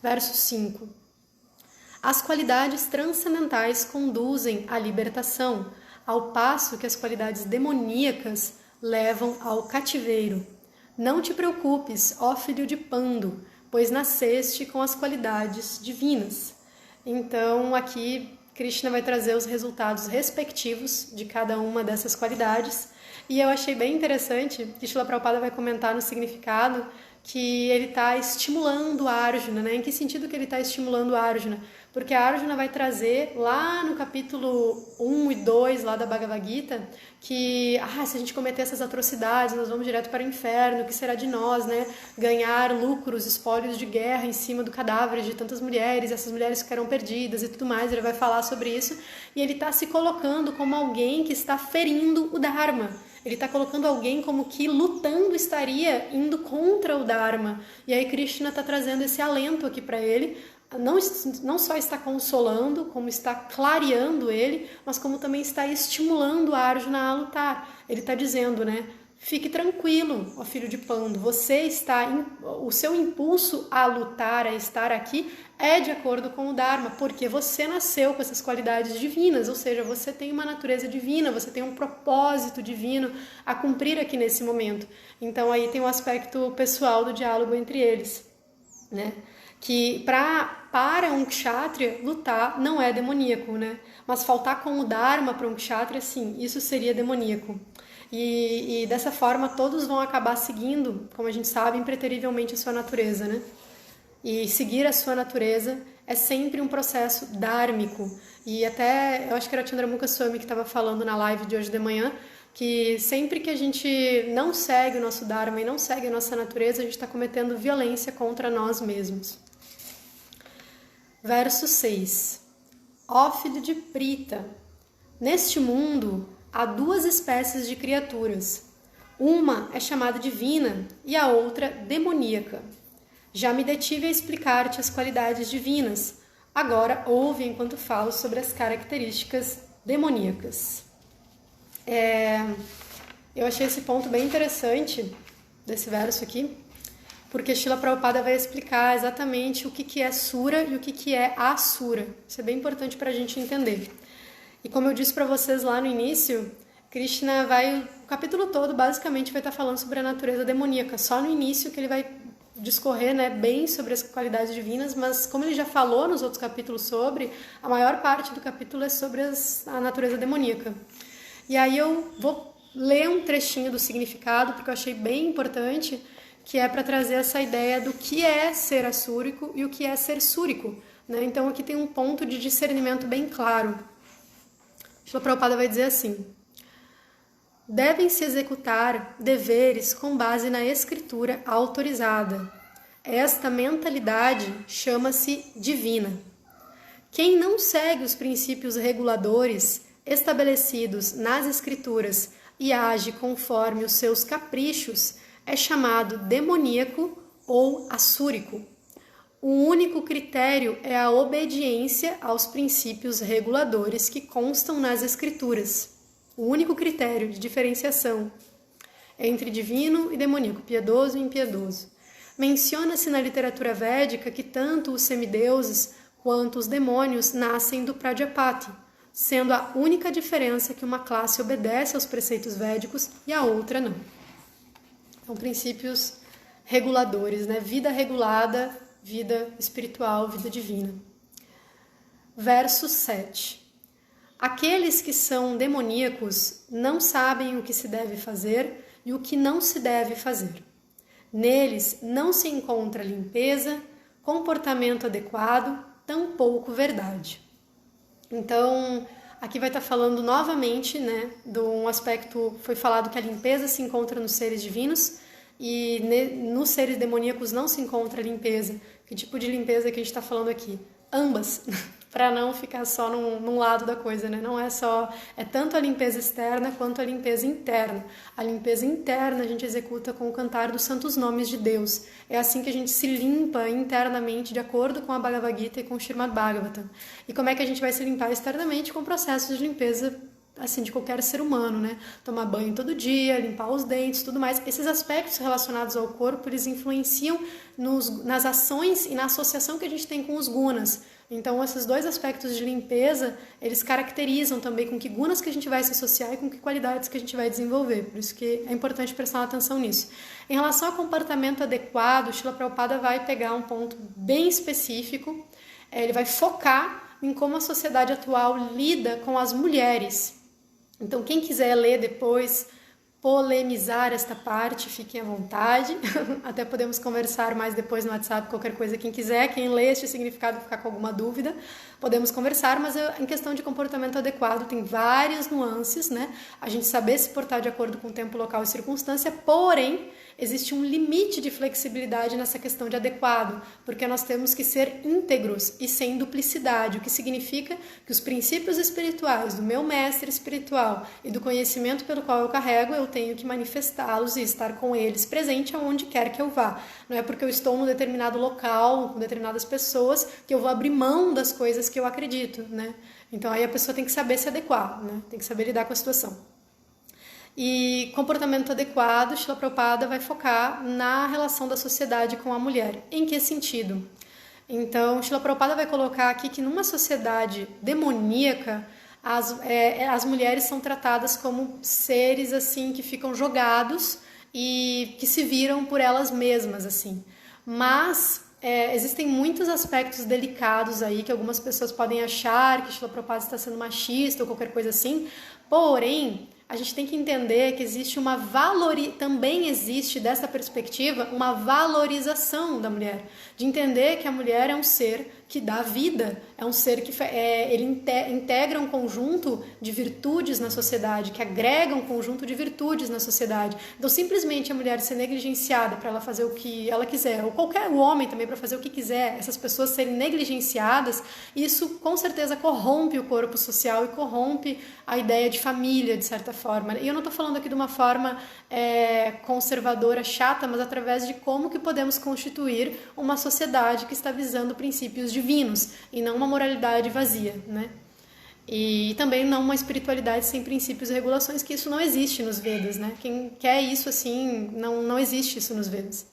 Speaker 1: Verso 5. As qualidades transcendentais conduzem à libertação, ao passo que as qualidades demoníacas levam ao cativeiro. Não te preocupes, ó filho de Pando, pois nasceste com as qualidades divinas. Então, aqui, Krishna vai trazer os resultados respectivos de cada uma dessas qualidades. E eu achei bem interessante que Srila Prabhupada vai comentar no significado que ele está estimulando a Arjuna, né? Em que sentido que ele está estimulando a Arjuna? Porque a Arjuna vai trazer lá no capítulo 1 e 2 lá da Bhagavad Gita que se a gente cometer essas atrocidades, nós vamos direto para o inferno, o que será de nós, né? Ganhar lucros, espólios de guerra em cima do cadáver de tantas mulheres, essas mulheres ficarão perdidas e tudo mais, ele vai falar sobre isso, e ele está se colocando como alguém que está ferindo o Dharma. Ele está colocando alguém como que lutando estaria indo contra o Dharma. E aí Krishna está trazendo esse alento aqui para ele, não só está consolando, como está clareando ele, mas como também está estimulando a Arjuna a lutar. Ele está dizendo, né? Fique tranquilo, ó filho de Pando, o seu impulso a lutar, a estar aqui, é de acordo com o Dharma, porque você nasceu com essas qualidades divinas, ou seja, você tem uma natureza divina, você tem um propósito divino a cumprir aqui nesse momento. Então aí tem um aspecto pessoal do diálogo entre eles, né? Que para um kshatriya lutar não é demoníaco, né? Mas faltar com o Dharma para um kshatriya, sim, isso seria demoníaco. E dessa forma todos vão acabar seguindo, como a gente sabe, impreterivelmente a sua natureza, né? E seguir a sua natureza é sempre um processo dhármico. E até, eu acho que era a Chandramukha Swami que estava falando na live de hoje de manhã, que sempre que a gente não segue o nosso Dharma e não segue a nossa natureza, a gente está cometendo violência contra nós mesmos. Verso 6. Ó filho de Prita, neste mundo há duas espécies de criaturas. Uma é chamada divina e a outra demoníaca. Já me detive a explicar-te as qualidades divinas. Agora ouve enquanto falo sobre as características demoníacas. Eu achei esse ponto bem interessante desse verso aqui, porque Srila Prabhupada vai explicar exatamente o que é Sura e o que é Asura. Isso é bem importante para a gente entender. E como eu disse para vocês lá no início, Krishna o capítulo todo basicamente vai estar falando sobre a natureza demoníaca. Só no início que ele vai discorrer, né, bem sobre as qualidades divinas, mas como ele já falou nos outros capítulos sobre, a maior parte do capítulo é sobre a natureza demoníaca. E aí eu vou ler um trechinho do significado, porque eu achei bem importante, que é para trazer essa ideia do que é ser assúrico e o que é ser súrico, né? Então aqui tem um ponto de discernimento bem claro. Srila Prabhupada vai dizer assim: devem-se executar deveres com base na escritura autorizada. Esta mentalidade chama-se divina. Quem não segue os princípios reguladores estabelecidos nas escrituras e age conforme os seus caprichos é chamado demoníaco ou assúrico. O único critério é a obediência aos princípios reguladores que constam nas escrituras. O único critério de diferenciação entre divino e demoníaco, piedoso e impiedoso. Menciona-se na literatura védica que tanto os semideuses quanto os demônios nascem do Prajapati, sendo a única diferença que uma classe obedece aos preceitos védicos e a outra não. São princípios reguladores, né? Vida regulada, vida espiritual, vida divina. Verso 7. Aqueles que são demoníacos não sabem o que se deve fazer e o que não se deve fazer. Neles não se encontra limpeza, comportamento adequado, tampouco verdade. Então, aqui vai estar falando novamente, né, de um aspecto, foi falado que a limpeza se encontra nos seres divinos e nos seres demoníacos não se encontra limpeza. Que tipo de limpeza que a gente está falando aqui? Ambas, para não ficar só num lado da coisa, né? Não é só, é tanto a limpeza externa quanto a limpeza interna. A limpeza interna a gente executa com o cantar dos santos nomes de Deus. É assim que a gente se limpa internamente de acordo com a Bhagavad Gita e com o Srimad Bhagavatam. E como é que a gente vai se limpar externamente? Com processos de limpeza assim, de qualquer ser humano, né? Tomar banho todo dia, limpar os dentes, tudo mais. Esses aspectos relacionados ao corpo, eles influenciam nas ações e na associação que a gente tem com os gunas. Então, esses dois aspectos de limpeza, eles caracterizam também com que gunas que a gente vai se associar e com que qualidades que a gente vai desenvolver. Por isso que é importante prestar atenção nisso. Em relação ao comportamento adequado, Srila Prabhupada vai pegar um ponto bem específico. Ele vai focar em como a sociedade atual lida com as mulheres. Então, quem quiser ler depois, polemizar esta parte, fiquem à vontade. Até podemos conversar mais depois no WhatsApp, qualquer coisa, quem quiser. Quem lê este significado ficar com alguma dúvida, podemos conversar, mas em questão de comportamento adequado tem várias nuances, né? A gente saber se portar de acordo com o tempo, local e circunstância, porém, existe um limite de flexibilidade nessa questão de adequado, porque nós temos que ser íntegros e sem duplicidade, o que significa que os princípios espirituais do meu mestre espiritual e do conhecimento pelo qual eu carrego, eu tenho que manifestá-los e estar com eles presente aonde quer que eu vá. Não é porque eu estou num determinado local, com determinadas pessoas, que eu vou abrir mão das coisas que eu acredito, né? Então aí a pessoa tem que saber se adequar, né? Tem que saber lidar com a situação. E comportamento adequado, Srila Prabhupada vai focar na relação da sociedade com a mulher. Em que sentido? Então, Srila Prabhupada vai colocar aqui que numa sociedade demoníaca, as mulheres são tratadas como seres assim que ficam jogados e que se viram por elas mesmas, assim. Mas existem muitos aspectos delicados aí que algumas pessoas podem achar que Srila Prabhupada está sendo machista ou qualquer coisa assim, porém a gente tem que entender que existe também existe dessa perspectiva uma valorização da mulher, de entender que a mulher é um ser que dá vida, é um ser que ele integra um conjunto de virtudes na sociedade, que agrega um conjunto de virtudes na sociedade. Então, simplesmente a mulher ser negligenciada para ela fazer o que ela quiser, ou o homem também para fazer o que quiser, essas pessoas serem negligenciadas, isso com certeza corrompe o corpo social e corrompe a ideia de família, de certa forma. E eu não estou falando aqui de uma forma conservadora, chata, mas através de como que podemos constituir uma sociedade que está visando princípios divinos e não uma moralidade vazia, né? E também não uma espiritualidade sem princípios e regulações, que isso não existe nos Vedas, né? Quem quer isso assim, não existe isso nos Vedas.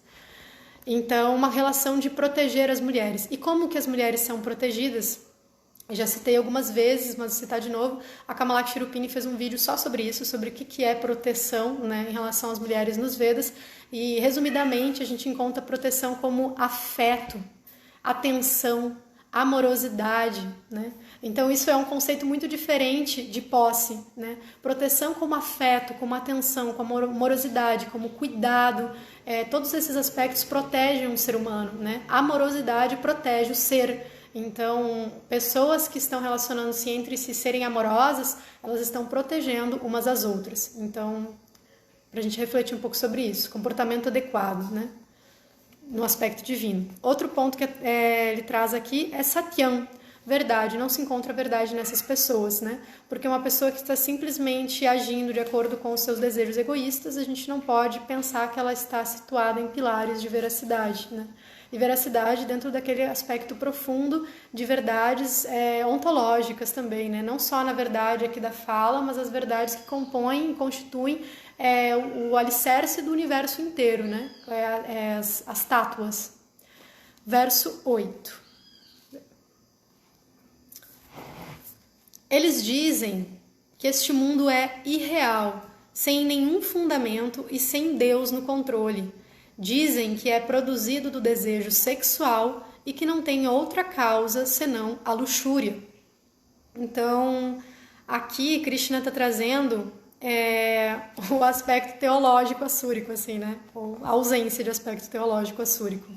Speaker 1: Então, uma relação de proteger as mulheres. E como que as mulheres são protegidas? Eu já citei algumas vezes, mas vou citar de novo. A Kamalakshi Rupini fez um vídeo só sobre isso, sobre o que é proteção, né, em relação às mulheres nos Vedas. E, resumidamente, a gente encontra proteção como afeto, atenção, amorosidade, né? Então, isso é um conceito muito diferente de posse, né? Proteção como afeto, como atenção, como amorosidade, como cuidado. Todos esses aspectos protegem um ser humano, né? A amorosidade protege o ser. Então, pessoas que estão relacionando-se entre si serem amorosas, elas estão protegendo umas às outras. Então, para a gente refletir um pouco sobre isso, comportamento adequado, né? No aspecto divino. Outro ponto que ele traz aqui é Satyam, verdade. Não se encontra verdade nessas pessoas, né? Porque uma pessoa que está simplesmente agindo de acordo com os seus desejos egoístas, a gente não pode pensar que ela está situada em pilares de veracidade, né? E veracidade dentro daquele aspecto profundo de verdades ontológicas também, né? Não só na verdade aqui da fala, mas as verdades que compõem e constituem o alicerce do universo inteiro, né? As tátuas. Verso 8. Eles dizem que este mundo é irreal, sem nenhum fundamento e sem Deus no controle. Dizem que é produzido do desejo sexual e que não tem outra causa senão a luxúria. Então, aqui Krishna está trazendo o aspecto teológico assúrico, assim, né? Ou a ausência de aspecto teológico assúrico.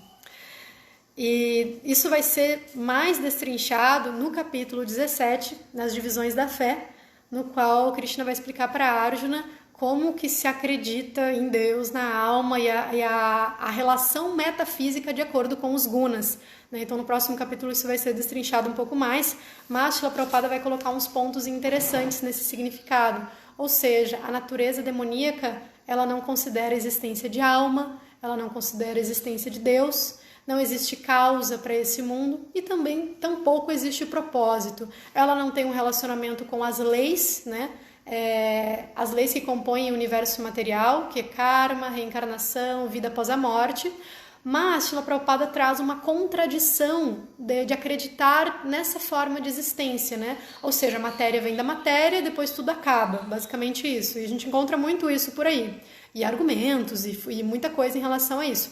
Speaker 1: E isso vai ser mais destrinchado no capítulo 17, nas divisões da fé, no qual Krishna vai explicar para Arjuna como que se acredita em Deus, na alma e a relação metafísica de acordo com os gunas. Então, no próximo capítulo isso vai ser destrinchado um pouco mais, mas Srila Prabhupada vai colocar uns pontos interessantes nesse significado. Ou seja, a natureza demoníaca, ela não considera a existência de alma, ela não considera a existência de Deus, não existe causa para esse mundo e também tampouco existe propósito. Ela não tem um relacionamento com as leis, né? As leis que compõem o universo material, que é karma, reencarnação, vida após a morte, mas Srila Prabhupada traz uma contradição de acreditar nessa forma de existência, né? Ou seja, a matéria vem da matéria e depois tudo acaba, basicamente isso. E a gente encontra muito isso por aí, e argumentos e muita coisa em relação a isso.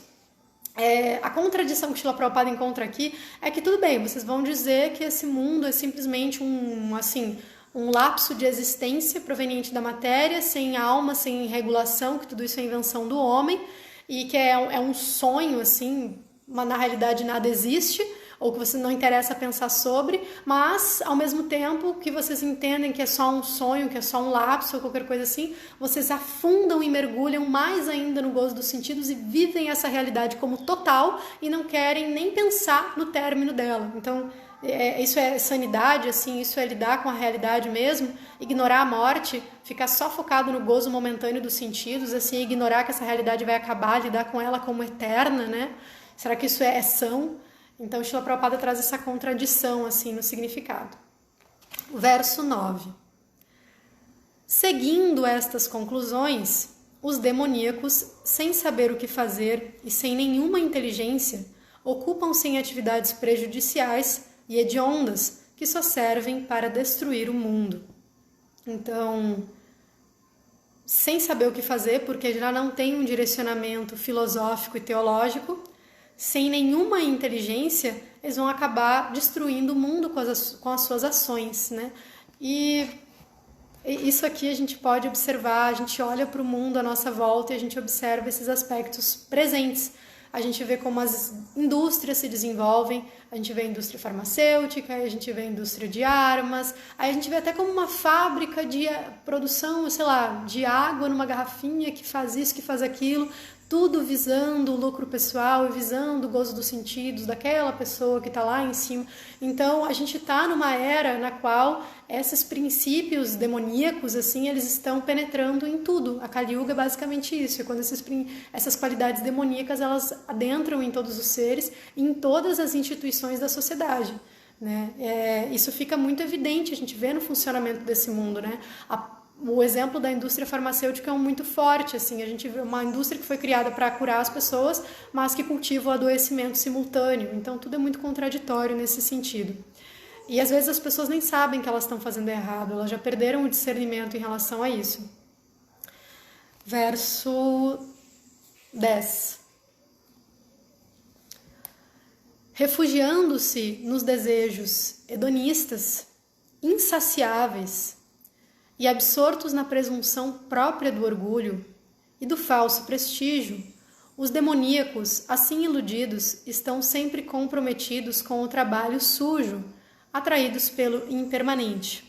Speaker 1: A contradição que Srila Prabhupada encontra aqui é que tudo bem, vocês vão dizer que esse mundo é simplesmente um lapso de existência proveniente da matéria, sem alma, sem regulação, que tudo isso é invenção do homem, e que é um sonho, assim, mas na realidade nada existe, ou que você não interessa pensar sobre, mas, ao mesmo tempo que vocês entendem que é só um sonho, que é só um lapso, ou qualquer coisa assim, vocês afundam e mergulham mais ainda no gozo dos sentidos e vivem essa realidade como total e não querem nem pensar no término dela. Então, isso é sanidade, assim, isso é lidar com a realidade mesmo, ignorar a morte, ficar só focado no gozo momentâneo dos sentidos, assim, ignorar que essa realidade vai acabar, lidar com ela como eterna, né? Será que isso é são? Então, Srila Prabhupada traz essa contradição, assim, no significado. Verso 9. Seguindo estas conclusões, os demoníacos, sem saber o que fazer e sem nenhuma inteligência, ocupam-se em atividades prejudiciais e hediondas que só servem para destruir o mundo. Então, sem saber o que fazer, porque já não tem um direcionamento filosófico e teológico, sem nenhuma inteligência, eles vão acabar destruindo o mundo com as suas ações, né? E isso aqui a gente pode observar, a gente olha para o mundo à nossa volta e a gente observa esses aspectos presentes. a gente vê como as indústrias se desenvolvem, a gente vê a indústria farmacêutica, a gente vê a indústria de armas, aí a gente vê até como uma fábrica de produção, sei lá, de água numa garrafinha que faz isso, que faz aquilo, tudo visando o lucro pessoal e visando o gozo dos sentidos daquela pessoa que está lá em cima. Então, a gente está numa era na qual esses princípios demoníacos, assim, eles estão penetrando em tudo. A Kali Yuga é basicamente isso, é quando essas qualidades demoníacas, elas adentram em todos os seres, em todas as instituições da sociedade. Né? Isso fica muito evidente, a gente vê no funcionamento desse mundo, né? O exemplo da indústria farmacêutica é muito forte, assim, a gente vê uma indústria que foi criada para curar as pessoas, mas que cultiva o adoecimento simultâneo, então tudo é muito contraditório nesse sentido. E às vezes as pessoas nem sabem que elas estão fazendo errado, elas já perderam o discernimento em relação a isso. Verso 10. Refugiando-se nos desejos hedonistas, insaciáveis, e absortos na presunção própria do orgulho e do falso prestígio, os demoníacos, assim iludidos, estão sempre comprometidos com o trabalho sujo, atraídos pelo impermanente.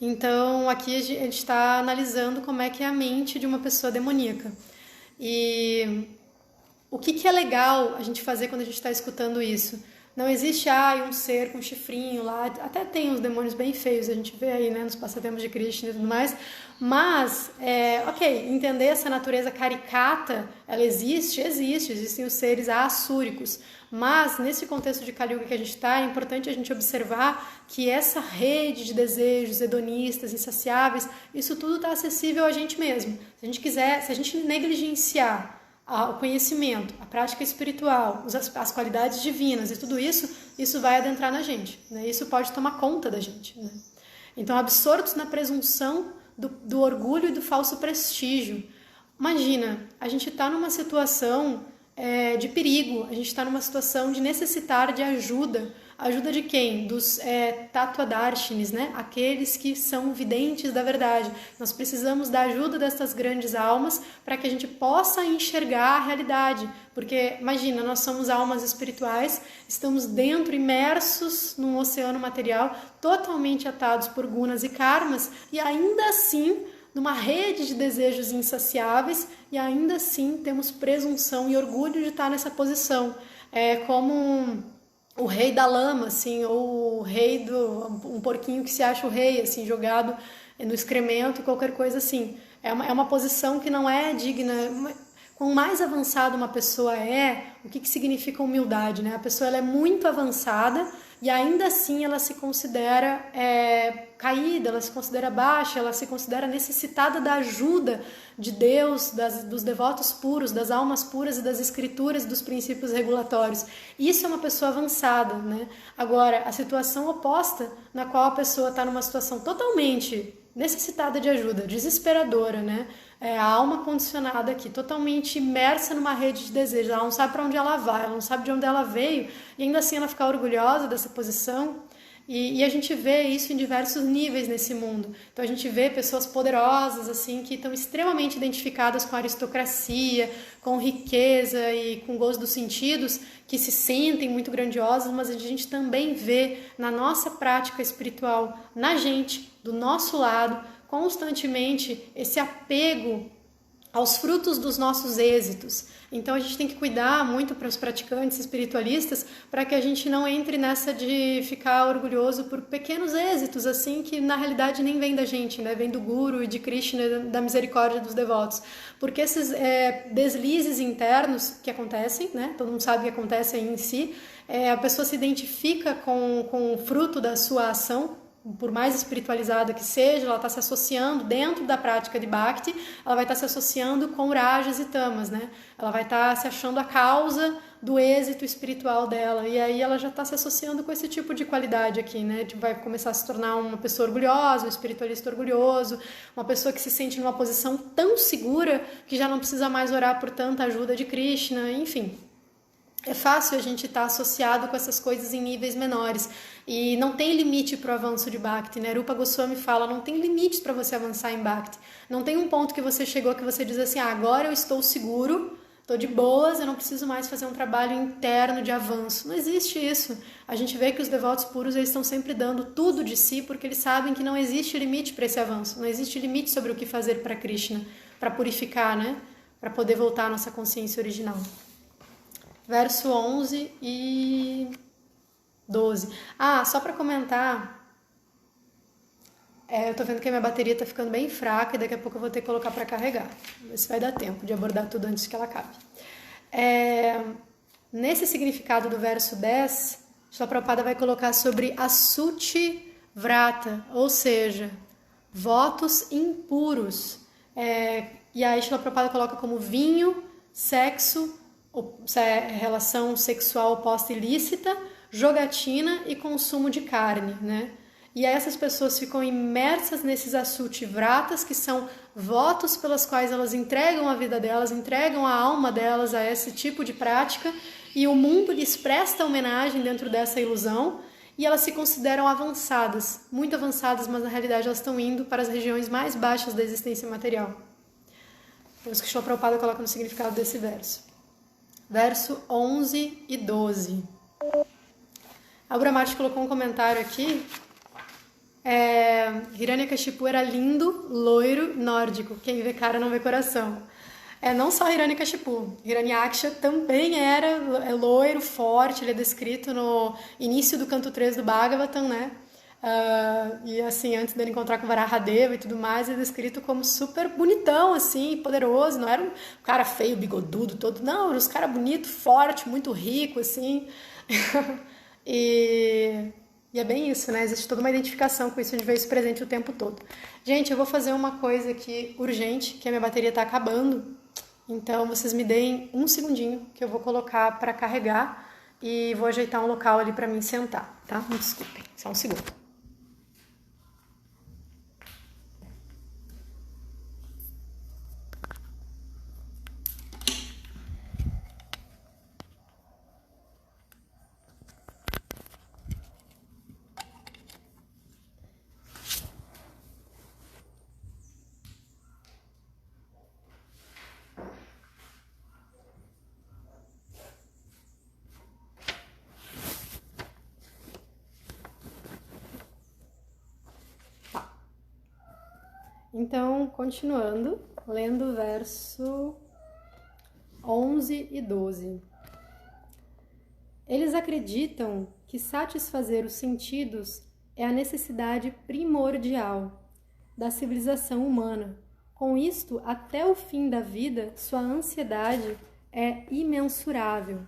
Speaker 1: Então, aqui a gente está analisando como é que é a mente de uma pessoa demoníaca. E o que é legal a gente fazer quando a gente está escutando isso? Não existe um ser com chifrinho lá, até tem uns demônios bem feios, a gente vê aí, né, nos passatempos de Krishna e tudo mais, mas, entender essa natureza caricata, ela existem os seres assúricos, mas nesse contexto de Kali Yuga que a gente está, é importante a gente observar que essa rede de desejos hedonistas, insaciáveis, isso tudo está acessível a gente mesmo. Se a gente quiser, se a gente negligenciar o conhecimento, a prática espiritual, as qualidades divinas e tudo isso, isso vai adentrar na gente, né? Isso pode tomar conta da gente, né? Então, absortos na presunção do orgulho e do falso prestígio. Imagina, a gente está numa situação de perigo, a gente está numa situação de necessitar de ajuda. Ajuda de quem? Dos Tattvadarshins, né? Aqueles que são videntes da verdade. Nós precisamos da ajuda dessas grandes almas para que a gente possa enxergar a realidade. Porque, imagina, nós somos almas espirituais, estamos dentro, imersos num oceano material, totalmente atados por gunas e karmas, e ainda assim, numa rede de desejos insaciáveis, e ainda assim temos presunção e orgulho de estar nessa posição. É como o rei da lama, assim, ou o rei um porquinho que se acha o rei, assim, jogado no excremento, qualquer coisa assim. É uma posição que não é digna. Quanto mais avançada uma pessoa o que significa humildade, né? A pessoa ela é muito avançada e ainda assim ela se considera caída, ela se considera baixa, ela se considera necessitada da ajuda de Deus, dos devotos puros, das almas puras e das escrituras, dos princípios regulatórios. Isso é uma pessoa avançada, né? Agora, a situação oposta, na qual a pessoa está numa situação totalmente necessitada de ajuda, desesperadora, né? A alma condicionada aqui, totalmente imersa numa rede de desejos, ela não sabe para onde ela vai, ela não sabe de onde ela veio, e ainda assim ela fica orgulhosa dessa posição, e a gente vê isso em diversos níveis nesse mundo. Então a gente vê pessoas poderosas, assim, que estão extremamente identificadas com a aristocracia, com riqueza e com gozo dos sentidos, que se sentem muito grandiosas, mas a gente também vê na nossa prática espiritual, na gente, do nosso lado, constantemente esse apego aos frutos dos nossos êxitos. Então a gente tem que cuidar muito para os praticantes espiritualistas para que a gente não entre nessa de ficar orgulhoso por pequenos êxitos, assim, que na realidade nem vem da gente, né? Vem do Guru e de Krishna, da misericórdia dos devotos. Porque esses deslizes internos que acontecem, né? Todo mundo sabe que acontecem em si, a pessoa se identifica com o fruto da sua ação, por mais espiritualizada que seja, ela está se associando dentro da prática de Bhakti, ela vai estar se associando com Rajas e Tamas, né? Ela vai estar se achando a causa do êxito espiritual dela, e aí ela já está se associando com esse tipo de qualidade aqui, né? Vai começar a se tornar uma pessoa orgulhosa, um espiritualista orgulhoso, uma pessoa que se sente numa posição tão segura que já não precisa mais orar por tanta ajuda de Krishna, enfim. É fácil a gente estar associado com essas coisas em níveis menores. E não tem limite para o avanço de Bhakti, né? Rupa Goswami fala, não tem limites para você avançar em Bhakti. Não tem um ponto que você chegou que você diz assim, agora eu estou seguro, tô de boas, eu não preciso mais fazer um trabalho interno de avanço. Não existe isso. A gente vê que os devotos puros, eles estão sempre dando tudo de si, porque eles sabem que não existe limite para esse avanço, não existe limite sobre o que fazer para Krishna, para purificar, né? Para poder voltar à nossa consciência original. Verso 11 e 12. Só para comentar, eu tô vendo que a minha bateria tá ficando bem fraca e daqui a pouco eu vou ter que colocar para carregar. Ver se vai dar tempo de abordar tudo antes que ela acabe. Nesse significado do verso 10, Srila Prabhupada vai colocar sobre Asuchi Vrata, ou seja, votos impuros. E aí Srila Prabhupada coloca como vinho, sexo, relação sexual oposta ilícita, jogatina e consumo de carne, né? E aí essas pessoas ficam imersas nesses asuti vratas, que são votos pelas quais elas entregam a vida delas, entregam a alma delas a esse tipo de prática, e o mundo lhes presta homenagem dentro dessa ilusão, e elas se consideram avançadas, muito avançadas, mas na realidade elas estão indo para as regiões mais baixas da existência material. Por isso que Srila Prabhupada coloca no significado desse verso. Verso 11 e 12. A Brahmati colocou um comentário aqui. Hiranyakashipu era lindo, loiro, nórdico. Quem vê cara não vê coração. Não só Hiranyakashipu. Hiranyaksha também era loiro, forte. Ele é descrito no início do canto 3 do Bhagavatam, né? E assim, antes dele encontrar com Varahadeva e tudo mais, ele é descrito como super bonitão, assim, poderoso. Não era um cara feio, bigodudo, todo. Não, era um cara bonito, forte, muito rico, assim. E é bem isso, né? Existe toda uma identificação com isso, a gente vê isso presente o tempo todo. Gente, eu vou fazer uma coisa aqui urgente, que a minha bateria tá acabando. Então, vocês me deem um segundinho que eu vou colocar para carregar e vou ajeitar um local ali para mim sentar, tá? Me desculpem, só um segundo. Então, continuando, lendo o verso 11 e 12. Eles acreditam que satisfazer os sentidos é a necessidade primordial da civilização humana. Com isto, até o fim da vida, sua ansiedade é imensurável.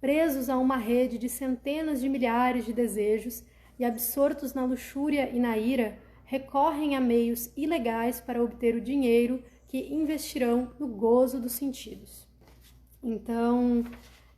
Speaker 1: Presos a uma rede de centenas de milhares de desejos e absortos na luxúria e na ira, recorrem a meios ilegais para obter o dinheiro que investirão no gozo dos sentidos. Então,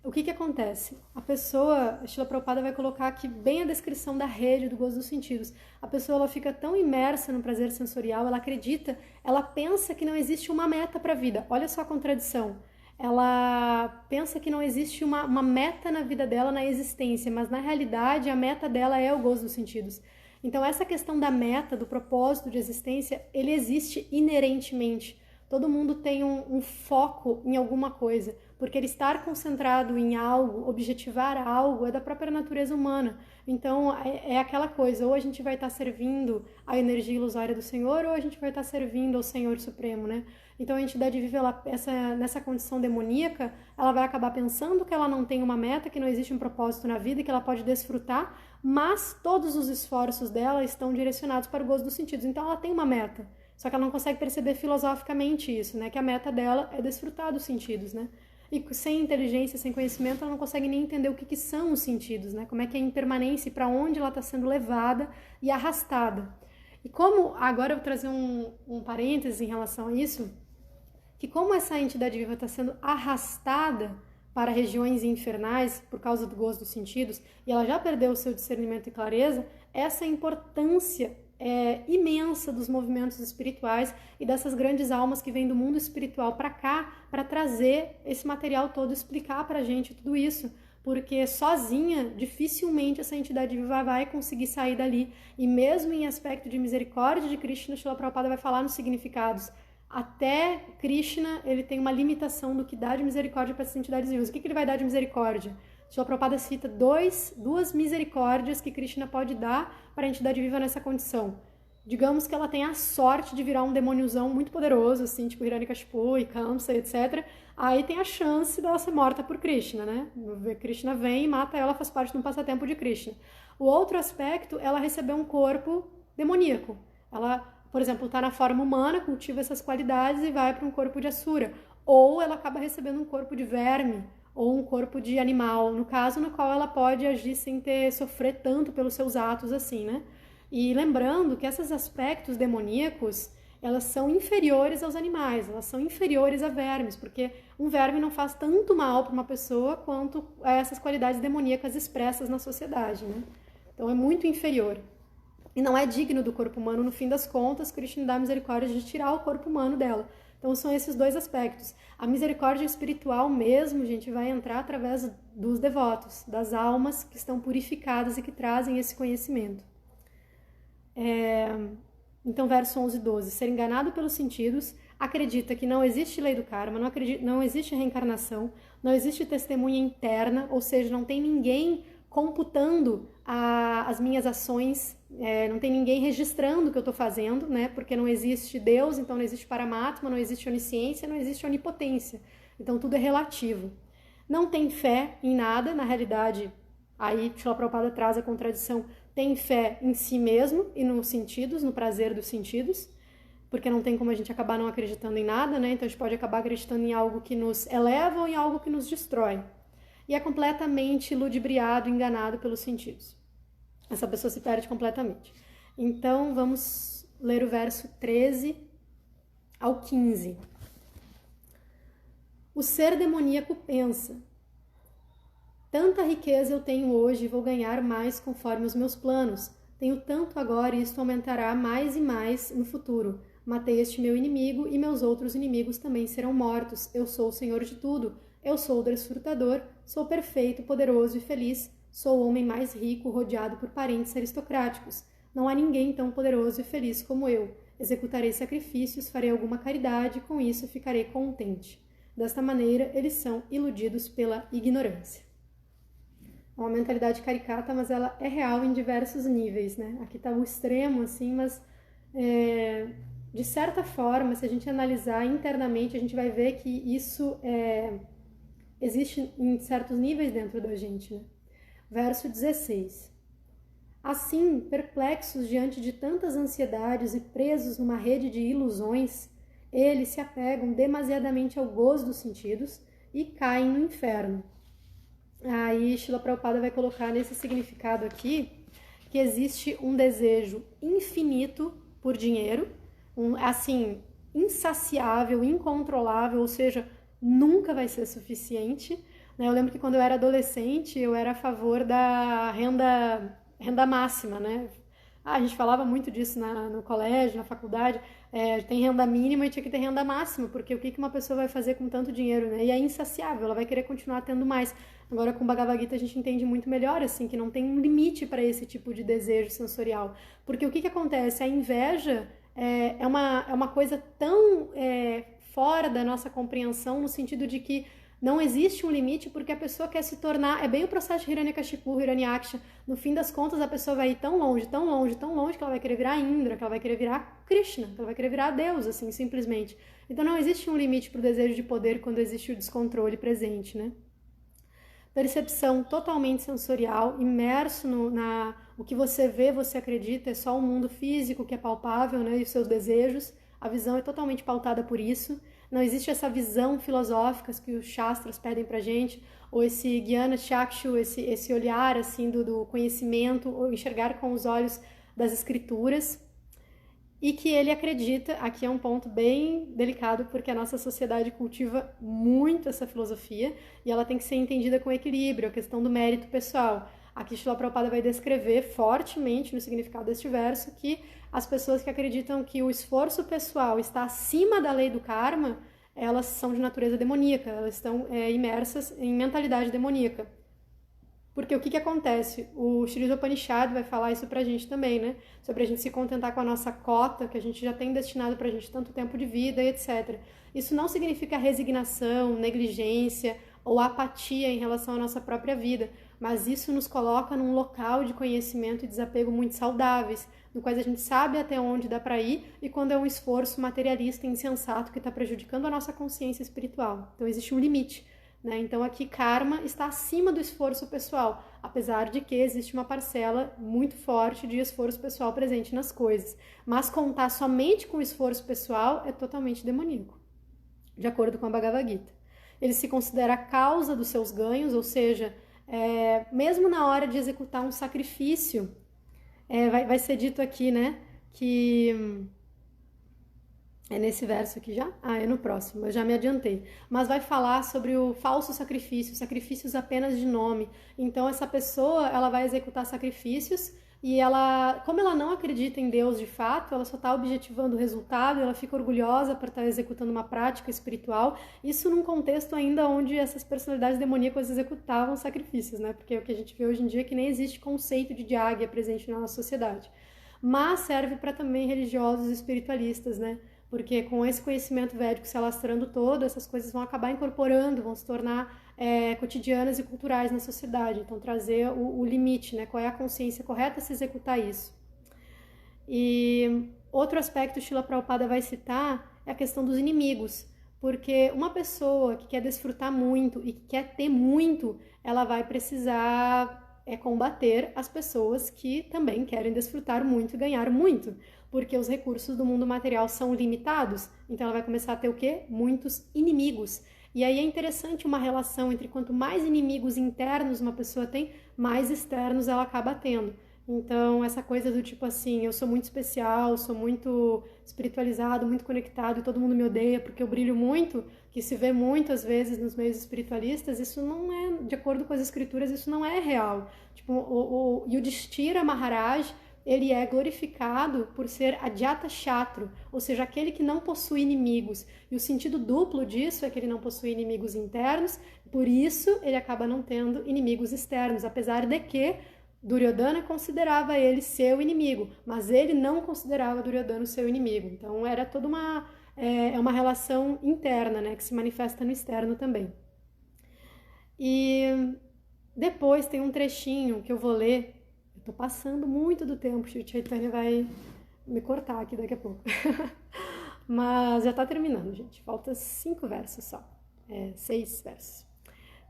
Speaker 1: o que acontece? A pessoa, a Srila Prabhupada vai colocar aqui bem a descrição da rede do gozo dos sentidos. A pessoa ela fica tão imersa no prazer sensorial, ela acredita, ela pensa que não existe uma meta para a vida. Olha só a contradição. Ela pensa que não existe uma meta na vida dela, na existência, mas na realidade a meta dela é o gozo dos sentidos. Então essa questão da meta, do propósito de existência, ele existe inerentemente. Todo mundo tem um foco em alguma coisa, porque ele estar concentrado em algo, objetivar algo, é da própria natureza humana. Então é aquela coisa, ou a gente vai estar servindo a energia ilusória do Senhor, ou a gente vai estar servindo ao Senhor Supremo, né? Então a entidade vive nessa condição demoníaca, ela vai acabar pensando que ela não tem uma meta, que não existe um propósito na vida, que ela pode desfrutar, mas todos os esforços dela estão direcionados para o gozo dos sentidos. Então ela tem uma meta, só que ela não consegue perceber filosoficamente isso, né? Que a meta dela é desfrutar dos sentidos, né? E sem inteligência, sem conhecimento, ela não consegue nem entender o que são os sentidos, né? Como é que é a impermanência e para onde ela está sendo levada e arrastada. E como, agora eu vou trazer um parênteses em relação a isso, que como essa entidade viva está sendo arrastada para regiões infernais por causa do gozo dos sentidos, e ela já perdeu o seu discernimento e clareza, essa importância imensa dos movimentos espirituais e dessas grandes almas que vêm do mundo espiritual para cá, para trazer esse material todo, explicar para a gente tudo isso, porque sozinha, dificilmente essa entidade viva vai conseguir sair dali. E mesmo em aspecto de misericórdia de Krishna, Srila Prabhupada vai falar nos significados. até Krishna, ele tem uma limitação do que dá de misericórdia para essas entidades vivas. O que ele vai dar de misericórdia? Srila Prabhupada cita duas misericórdias que Krishna pode dar para a entidade viva nessa condição. Digamos que ela tem a sorte de virar um demôniozão muito poderoso, assim, tipo Hiranyakashipu e Kamsa, etc. Aí tem a chance dela ser morta por Krishna, né? Krishna vem e mata ela, faz parte de um passatempo de Krishna. O outro aspecto, ela recebeu um corpo demoníaco. Ela, por exemplo, está na forma humana, cultiva essas qualidades e vai para um corpo de Asura. Ou ela acaba recebendo um corpo de verme, ou um corpo de animal, no caso no qual ela pode agir sem sofrer tanto pelos seus atos assim, né? E lembrando que esses aspectos demoníacos, elas são inferiores aos animais, elas são inferiores a vermes, porque um verme não faz tanto mal para uma pessoa quanto essas qualidades demoníacas expressas na sociedade, né? Então é muito inferior. E não é digno do corpo humano, no fim das contas, Krishna dá misericórdia de tirar o corpo humano dela. Então são esses dois aspectos. A misericórdia espiritual mesmo, gente, vai entrar através dos devotos, das almas que estão purificadas e que trazem esse conhecimento. Então, verso 11 e 12. Ser enganado pelos sentidos, acredita que não existe lei do karma, não existe reencarnação, não existe testemunha interna, ou seja, não tem ninguém computando as minhas ações, não tem ninguém registrando o que eu estou fazendo, né? Porque não existe Deus, então não existe Paramatma, não existe onisciência, não existe onipotência. Então tudo é relativo. Não tem fé em nada, na realidade, aí Srila Prabhupada traz a contradição, tem fé em si mesmo e nos sentidos, no prazer dos sentidos, porque não tem como a gente acabar não acreditando em nada, né? Então a gente pode acabar acreditando em algo que nos eleva ou em algo que nos destrói. E é completamente ludibriado, enganado pelos sentidos. Essa pessoa se perde completamente. Então vamos ler o verso 13 ao 15. O ser demoníaco pensa: tanta riqueza eu tenho hoje e vou ganhar mais conforme os meus planos. Tenho tanto agora e isto aumentará mais e mais no futuro. Matei este meu inimigo e meus outros inimigos também serão mortos. Eu sou o Senhor de tudo. Eu sou o desfrutador. Sou perfeito, poderoso e feliz. Sou o homem mais rico, rodeado por parentes aristocráticos. Não há ninguém tão poderoso e feliz como eu. Executarei sacrifícios, farei alguma caridade, com isso ficarei contente. Desta maneira, eles são iludidos pela ignorância. É uma mentalidade caricata, mas ela é real em diversos níveis, né? Aqui está o extremo, assim, mas de certa forma, se a gente analisar internamente, a gente vai ver que isso existe em certos níveis dentro da gente, né? Verso 16. Assim, perplexos diante de tantas ansiedades e presos numa rede de ilusões, eles se apegam demasiadamente ao gozo dos sentidos e caem no inferno. Aí Srila Prabhupada vai colocar nesse significado aqui que existe um desejo infinito por dinheiro, assim, insaciável, incontrolável, ou seja, nunca vai ser suficiente. Eu lembro que quando eu era adolescente, eu era a favor da renda máxima, né? A gente falava muito disso no colégio, na faculdade, tem renda mínima e tinha que ter renda máxima, porque o que uma pessoa vai fazer com tanto dinheiro, né? E é insaciável, ela vai querer continuar tendo mais. Agora com o Bhagavad Gita a gente entende muito melhor, assim, que não tem um limite para esse tipo de desejo sensorial. Porque o que acontece? A inveja é uma coisa tão fora da nossa compreensão, no sentido de que não existe um limite, porque a pessoa quer se tornar... É bem o processo de Hiranyakashipu, Hiranyaksha. No fim das contas, a pessoa vai ir tão longe, tão longe, tão longe, que ela vai querer virar Indra, que ela vai querer virar Krishna, que ela vai querer virar Deus, assim, simplesmente. Então não existe um limite para o desejo de poder quando existe o descontrole presente, né? Percepção totalmente sensorial, imerso o que você vê, você acredita, é só o mundo físico que é palpável, né? E os seus desejos. A visão é totalmente pautada por isso. Não existe essa visão filosófica que os Shastras pedem pra gente, ou esse Jnana Chakshu, esse olhar assim do conhecimento, ou enxergar com os olhos das escrituras, e que ele acredita, aqui é um ponto bem delicado, porque a nossa sociedade cultiva muito essa filosofia, e ela tem que ser entendida com equilíbrio, a questão do mérito pessoal. Aqui Srila Prabhupada vai descrever fortemente no significado deste verso que as pessoas que acreditam que o esforço pessoal está acima da lei do karma, elas são de natureza demoníaca, elas estão imersas em mentalidade demoníaca. Porque o que acontece? O Sri Upanishad vai falar isso pra gente também, né? Sobre a gente se contentar com a nossa cota, que a gente já tem destinado pra gente tanto tempo de vida e etc. Isso não significa resignação, negligência ou apatia em relação à nossa própria vida, mas isso nos coloca num local de conhecimento e desapego muito saudáveis, no qual a gente sabe até onde dá para ir e quando é um esforço materialista e insensato que está prejudicando a nossa consciência espiritual. Então existe um limite. Né? Então aqui karma está acima do esforço pessoal, apesar de que existe uma parcela muito forte de esforço pessoal presente nas coisas. Mas contar somente com o esforço pessoal é totalmente demoníaco, de acordo com a Bhagavad Gita. Ele se considera a causa dos seus ganhos, ou seja, mesmo na hora de executar um sacrifício, vai ser dito aqui, né, que... É nesse verso aqui já? Ah, é no próximo, eu já me adiantei. Mas vai falar sobre o falso sacrifício, sacrifícios apenas de nome. Então essa pessoa, ela vai executar sacrifícios e ela, como ela não acredita em Deus de fato, ela só está objetivando o resultado, ela fica orgulhosa por estar executando uma prática espiritual. Isso num contexto ainda onde essas personalidades demoníacas executavam sacrifícios, né? Porque o que a gente vê hoje em dia é que nem existe conceito de águia presente na nossa sociedade. Mas serve para também religiosos e espiritualistas, né? Porque com esse conhecimento védico se alastrando todo, essas coisas vão acabar incorporando, vão se tornar cotidianas e culturais na sociedade. Então, trazer o limite, né? Qual é a consciência correta a se executar isso. E outro aspecto que Srila Prabhupada vai citar é a questão dos inimigos. Porque uma pessoa que quer desfrutar muito e que quer ter muito, ela vai precisar combater as pessoas que também querem desfrutar muito e ganhar muito, porque os recursos do mundo material são limitados, então ela vai começar a ter o quê? Muitos inimigos. E aí é interessante uma relação entre quanto mais inimigos internos uma pessoa tem, mais externos ela acaba tendo. Então, essa coisa do tipo assim, eu sou muito especial, sou muito espiritualizado, muito conectado e todo mundo me odeia porque eu brilho muito, que se vê muitas vezes nos meios espiritualistas, isso não é, de acordo com as escrituras, isso não é real. Tipo, o Yudhishthira Maharaj, ele é glorificado por ser Adhyata Shatru, ou seja, aquele que não possui inimigos. E o sentido duplo disso é que ele não possui inimigos internos, por isso ele acaba não tendo inimigos externos, apesar de que Duryodhana considerava ele seu inimigo, mas ele não considerava Duryodhana seu inimigo. Então era toda uma relação interna, né, que se manifesta no externo também. E depois tem um trechinho que eu vou ler. Eu tô passando muito do tempo, o Chaitanya vai me cortar aqui daqui a pouco. Mas já tá terminando, gente. Falta 5 versos só. 6 versos.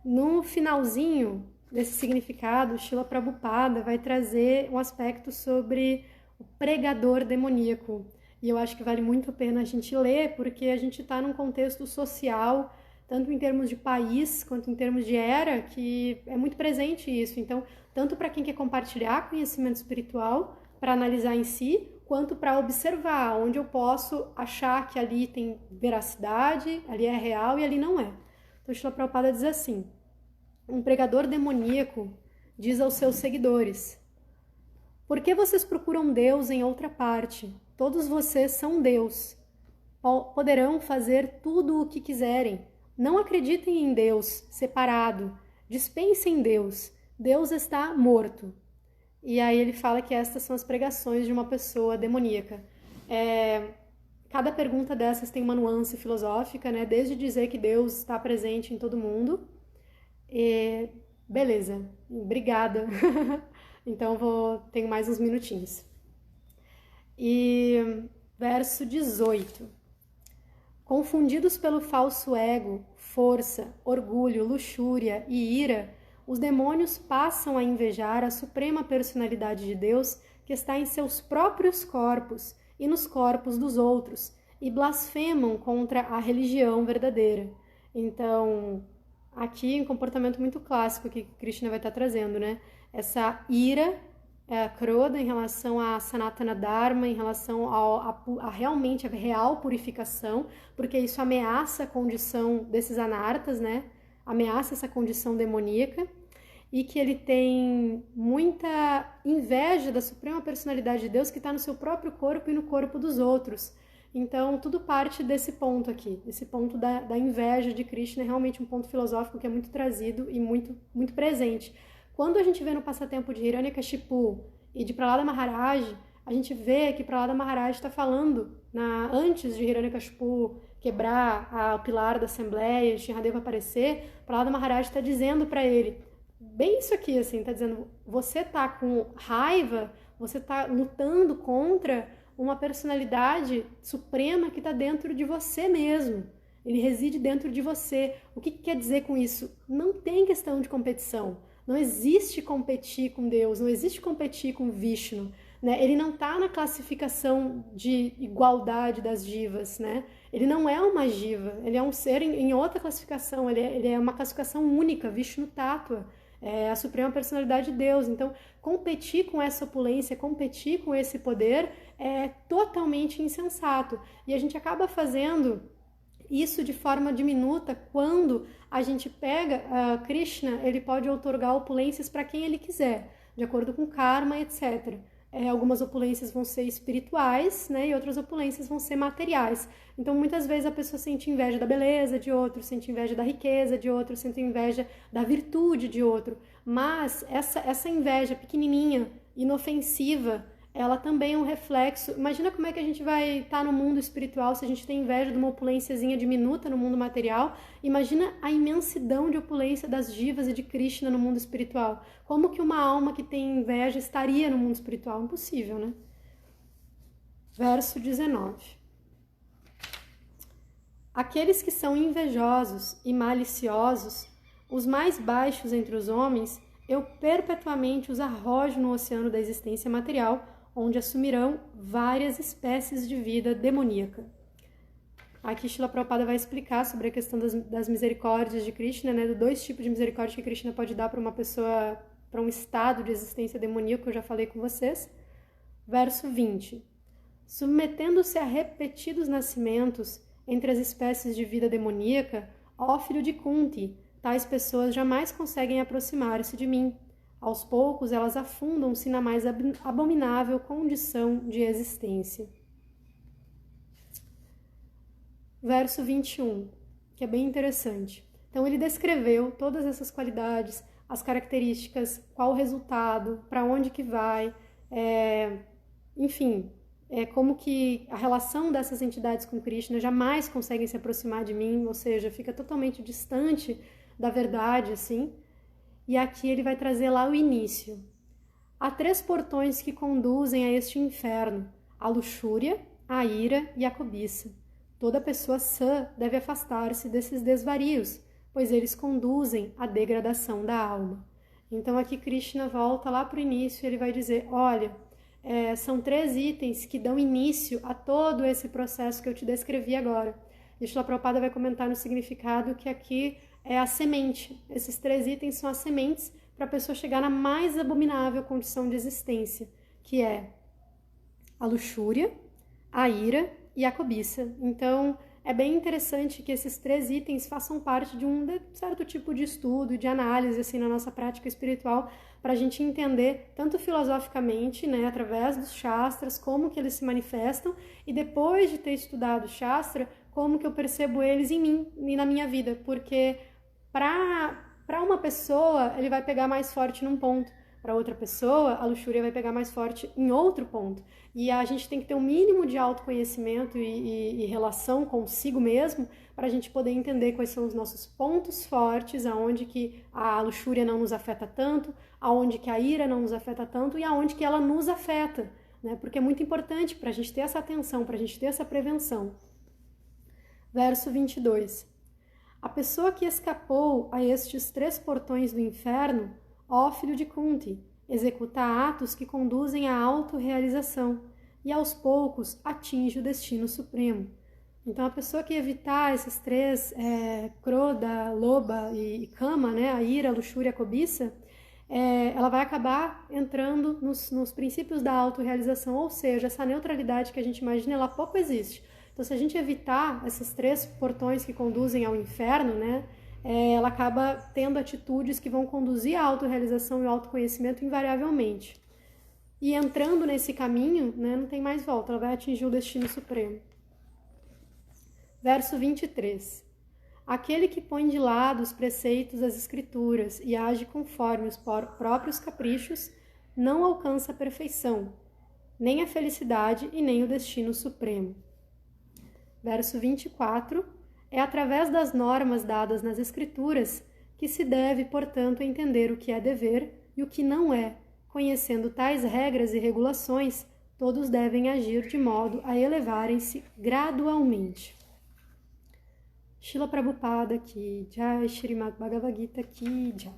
Speaker 1: No finalzinho desse significado, Srila Prabhupada vai trazer um aspecto sobre o pregador demoníaco. E eu acho que vale muito a pena a gente ler, porque a gente está num contexto social, tanto em termos de país, quanto em termos de era, que é muito presente isso. Então, tanto para quem quer compartilhar conhecimento espiritual, para analisar em si, quanto para observar onde eu posso achar que ali tem veracidade, ali é real e ali não é. Então, Srila Prabhupada diz assim: um pregador demoníaco diz aos seus seguidores: por que vocês procuram Deus em outra parte? Todos vocês são Deus. Poderão fazer tudo o que quiserem. Não acreditem em Deus separado. Dispensem Deus. Deus está morto. E aí ele fala que estas são as pregações de uma pessoa demoníaca. Cada pergunta dessas tem uma nuance filosófica, né? Desde dizer que Deus está presente em todo mundo. Beleza, obrigada. Então tenho mais uns minutinhos. E verso 18. Confundidos pelo falso ego, força, orgulho, luxúria e ira, os demônios passam a invejar a suprema personalidade de Deus que está em seus próprios corpos e nos corpos dos outros, e blasfemam contra a religião verdadeira. Então, aqui um comportamento muito clássico que Krishna vai estar trazendo, né? Essa ira, a Krodha, em relação a Sanatana Dharma, em relação a realmente a real purificação, porque isso ameaça a condição desses anartas, né? Ameaça essa condição demoníaca, e que ele tem muita inveja da suprema personalidade de Deus que está no seu próprio corpo e no corpo dos outros. Então, tudo parte desse ponto aqui, esse ponto da inveja de Krishna, é realmente um ponto filosófico que é muito trazido e muito, muito presente. Quando a gente vê no passatempo de Hiranyakashipu e de Prahlada Maharaj, a gente vê que Prahlada Maharaj está falando, antes de Hiranyakashipu quebrar o pilar da Assembleia, de Shinradeva aparecer, Prahlada Maharaj está dizendo para ele, bem isso aqui, assim, está dizendo, você está com raiva, você está lutando contra uma personalidade suprema que está dentro de você mesmo. Ele reside dentro de você. O que quer dizer com isso? Não tem questão de competição. Não existe competir com Deus, não existe competir com Vishnu. Né? Ele não está na classificação de igualdade das jivas. Né? Ele não é uma jiva, ele é um ser em outra classificação, ele é uma classificação única, Vishnu Tattva. É a suprema personalidade de Deus. Então, competir com essa opulência, competir com esse poder é totalmente insensato. E a gente acaba fazendo isso de forma diminuta quando a gente pega Krishna, ele pode outorgar opulências para quem ele quiser, de acordo com karma, etc. Algumas opulências vão ser espirituais, né, e outras opulências vão ser materiais. Então, muitas vezes a pessoa sente inveja da beleza de outro, sente inveja da riqueza de outro, sente inveja da virtude de outro. Mas essa inveja pequenininha, inofensiva, ela também é um reflexo. Imagina como é que a gente vai estar no mundo espiritual se a gente tem inveja de uma opulênciazinha diminuta no mundo material. Imagina a imensidão de opulência das jivas e de Krishna no mundo espiritual. Como que uma alma que tem inveja estaria no mundo espiritual? Impossível, né? Verso 19. Aqueles que são invejosos e maliciosos, os mais baixos entre os homens, eu perpetuamente os arrojo no oceano da existência material, onde assumirão várias espécies de vida demoníaca. Aqui Srila Prabhupada vai explicar sobre a questão das misericórdias de Krishna, né, de 2 tipos de misericórdia que Krishna pode dar para uma pessoa, para um estado de existência demoníaca, que eu já falei com vocês. Verso 20. Submetendo-se a repetidos nascimentos entre as espécies de vida demoníaca, ó filho de Kunti, tais pessoas jamais conseguem aproximar-se de mim. Aos poucos, elas afundam-se na mais abominável condição de existência. Verso 21, que é bem interessante. Então, ele descreveu todas essas qualidades, as características, qual o resultado, para onde que vai, enfim, como que a relação dessas entidades com Krishna jamais conseguem se aproximar de mim, ou seja, fica totalmente distante da verdade, assim. E aqui ele vai trazer lá o início. Há 3 portões que conduzem a este inferno: a luxúria, a ira e a cobiça. Toda pessoa sã deve afastar-se desses desvarios, pois eles conduzem à degradação da alma. Então aqui Krishna volta lá para o início e ele vai dizer, olha, são 3 itens que dão início a todo esse processo que eu te descrevi agora. E Srila Prabhupada vai comentar no significado que aqui é a semente. Esses 3 itens são as sementes para a pessoa chegar na mais abominável condição de existência, que é a luxúria, a ira e a cobiça. Então, é bem interessante que esses 3 itens façam parte de um certo tipo de estudo, de análise assim, na nossa prática espiritual, para a gente entender, tanto filosoficamente, né, através dos Shastras, como que eles se manifestam, e depois de ter estudado o Shastra, como que eu percebo eles em mim e na minha vida, porque para uma pessoa, ele vai pegar mais forte num ponto. Para outra pessoa, a luxúria vai pegar mais forte em outro ponto. E a gente tem que ter um mínimo de autoconhecimento e relação consigo mesmo para a gente poder entender quais são os nossos pontos fortes, aonde que a luxúria não nos afeta tanto, aonde que a ira não nos afeta tanto e aonde que ela nos afeta, né? Porque é muito importante para a gente ter essa atenção, para a gente ter essa prevenção. Verso 22. A pessoa que escapou a estes 3 portões do inferno, ó filho de Kunti, executa atos que conduzem à autorrealização e aos poucos atinge o destino supremo. Então a pessoa que evitar esses 3, Krodha, Loba e Kama, né, a ira, a luxúria e a cobiça, ela vai acabar entrando nos princípios da autorrealização, ou seja, essa neutralidade que a gente imagina, ela pouco existe. Então, se a gente evitar esses 3 portões que conduzem ao inferno, né, ela acaba tendo atitudes que vão conduzir à autorrealização e ao autoconhecimento invariavelmente. E entrando nesse caminho, né, não tem mais volta, ela vai atingir o destino supremo. Verso 23. aquele que põe de lado os preceitos das Escrituras e age conforme os próprios caprichos, não alcança a perfeição, nem a felicidade e nem o destino supremo. Verso 24. É através das normas dadas nas Escrituras que se deve, portanto, entender o que é dever e o que não é. Conhecendo tais regras e regulações, todos devem agir de modo a elevarem-se gradualmente. Srila Prabhupada Ki Jai, Srimad Bhagavad Gita Ki Jai.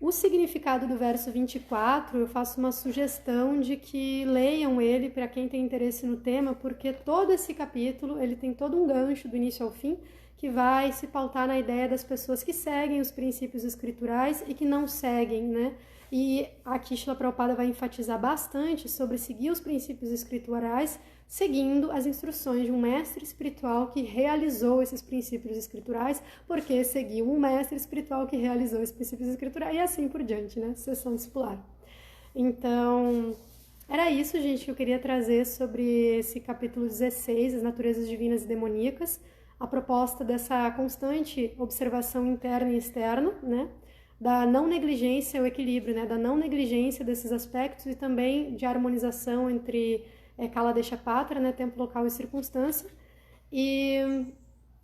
Speaker 1: O significado do verso 24, eu faço uma sugestão de que leiam ele para quem tem interesse no tema, porque todo esse capítulo, ele tem todo um gancho do início ao fim, que vai se pautar na ideia das pessoas que seguem os princípios escriturais e que não seguem, né? E aqui Srila Prabhupada vai enfatizar bastante sobre seguir os princípios escriturais, seguindo as instruções de um mestre espiritual que realizou esses princípios escriturais, porque seguiu um mestre espiritual que realizou esses princípios escriturais, e assim por diante, né? Sucessão discipular. Então, era isso, gente, que eu queria trazer sobre esse capítulo 16, as naturezas divinas e demoníacas, a proposta dessa constante observação interna e externa, né? Da não negligência, o equilíbrio, né? Da não negligência desses aspectos e também de harmonização entre Kala Desha Patra, né? Tempo, local e circunstância. E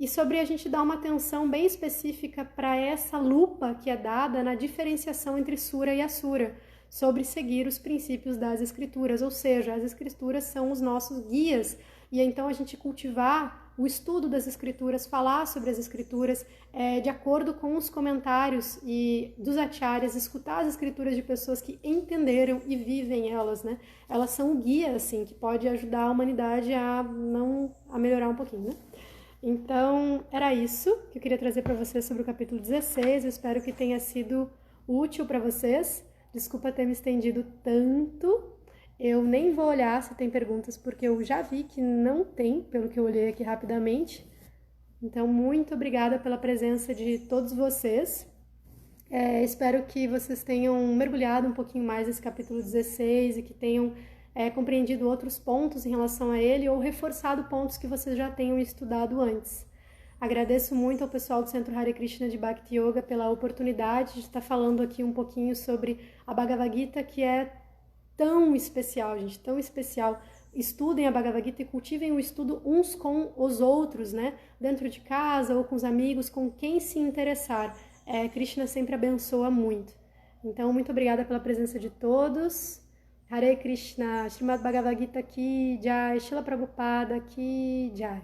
Speaker 1: sobre a gente dar uma atenção bem específica para essa lupa que é dada na diferenciação entre Sura e Asura, sobre seguir os princípios das Escrituras, ou seja, as Escrituras são os nossos guias, e então a gente cultivar o estudo das Escrituras, falar sobre as Escrituras de acordo com os comentários e dos acharyas, escutar as Escrituras de pessoas que entenderam e vivem elas, né? Elas são o guia, assim, que pode ajudar a humanidade a melhorar um pouquinho, né? Então, era isso que eu queria trazer para vocês sobre o capítulo 16, eu espero que tenha sido útil para vocês. Desculpa ter me estendido tanto. Eu nem vou olhar se tem perguntas, porque eu já vi que não tem, pelo que eu olhei aqui rapidamente. Então, muito obrigada pela presença de todos vocês. Espero que vocês tenham mergulhado um pouquinho mais nesse capítulo 16 e que tenham compreendido outros pontos em relação a ele ou reforçado pontos que vocês já tenham estudado antes. Agradeço muito ao pessoal do Centro Hare Krishna de Bhakti Yoga pela oportunidade de estar falando aqui um pouquinho sobre a Bhagavad Gita, que é tão especial, gente, tão especial. Estudem a Bhagavad Gita e cultivem o estudo uns com os outros, né? Dentro de casa ou com os amigos, com quem se interessar. Krishna sempre abençoa muito. Então, muito obrigada pela presença de todos. Hare Krishna, Srimad Bhagavad Gita Ki Jai, Srila Prabhupada Ki Jai.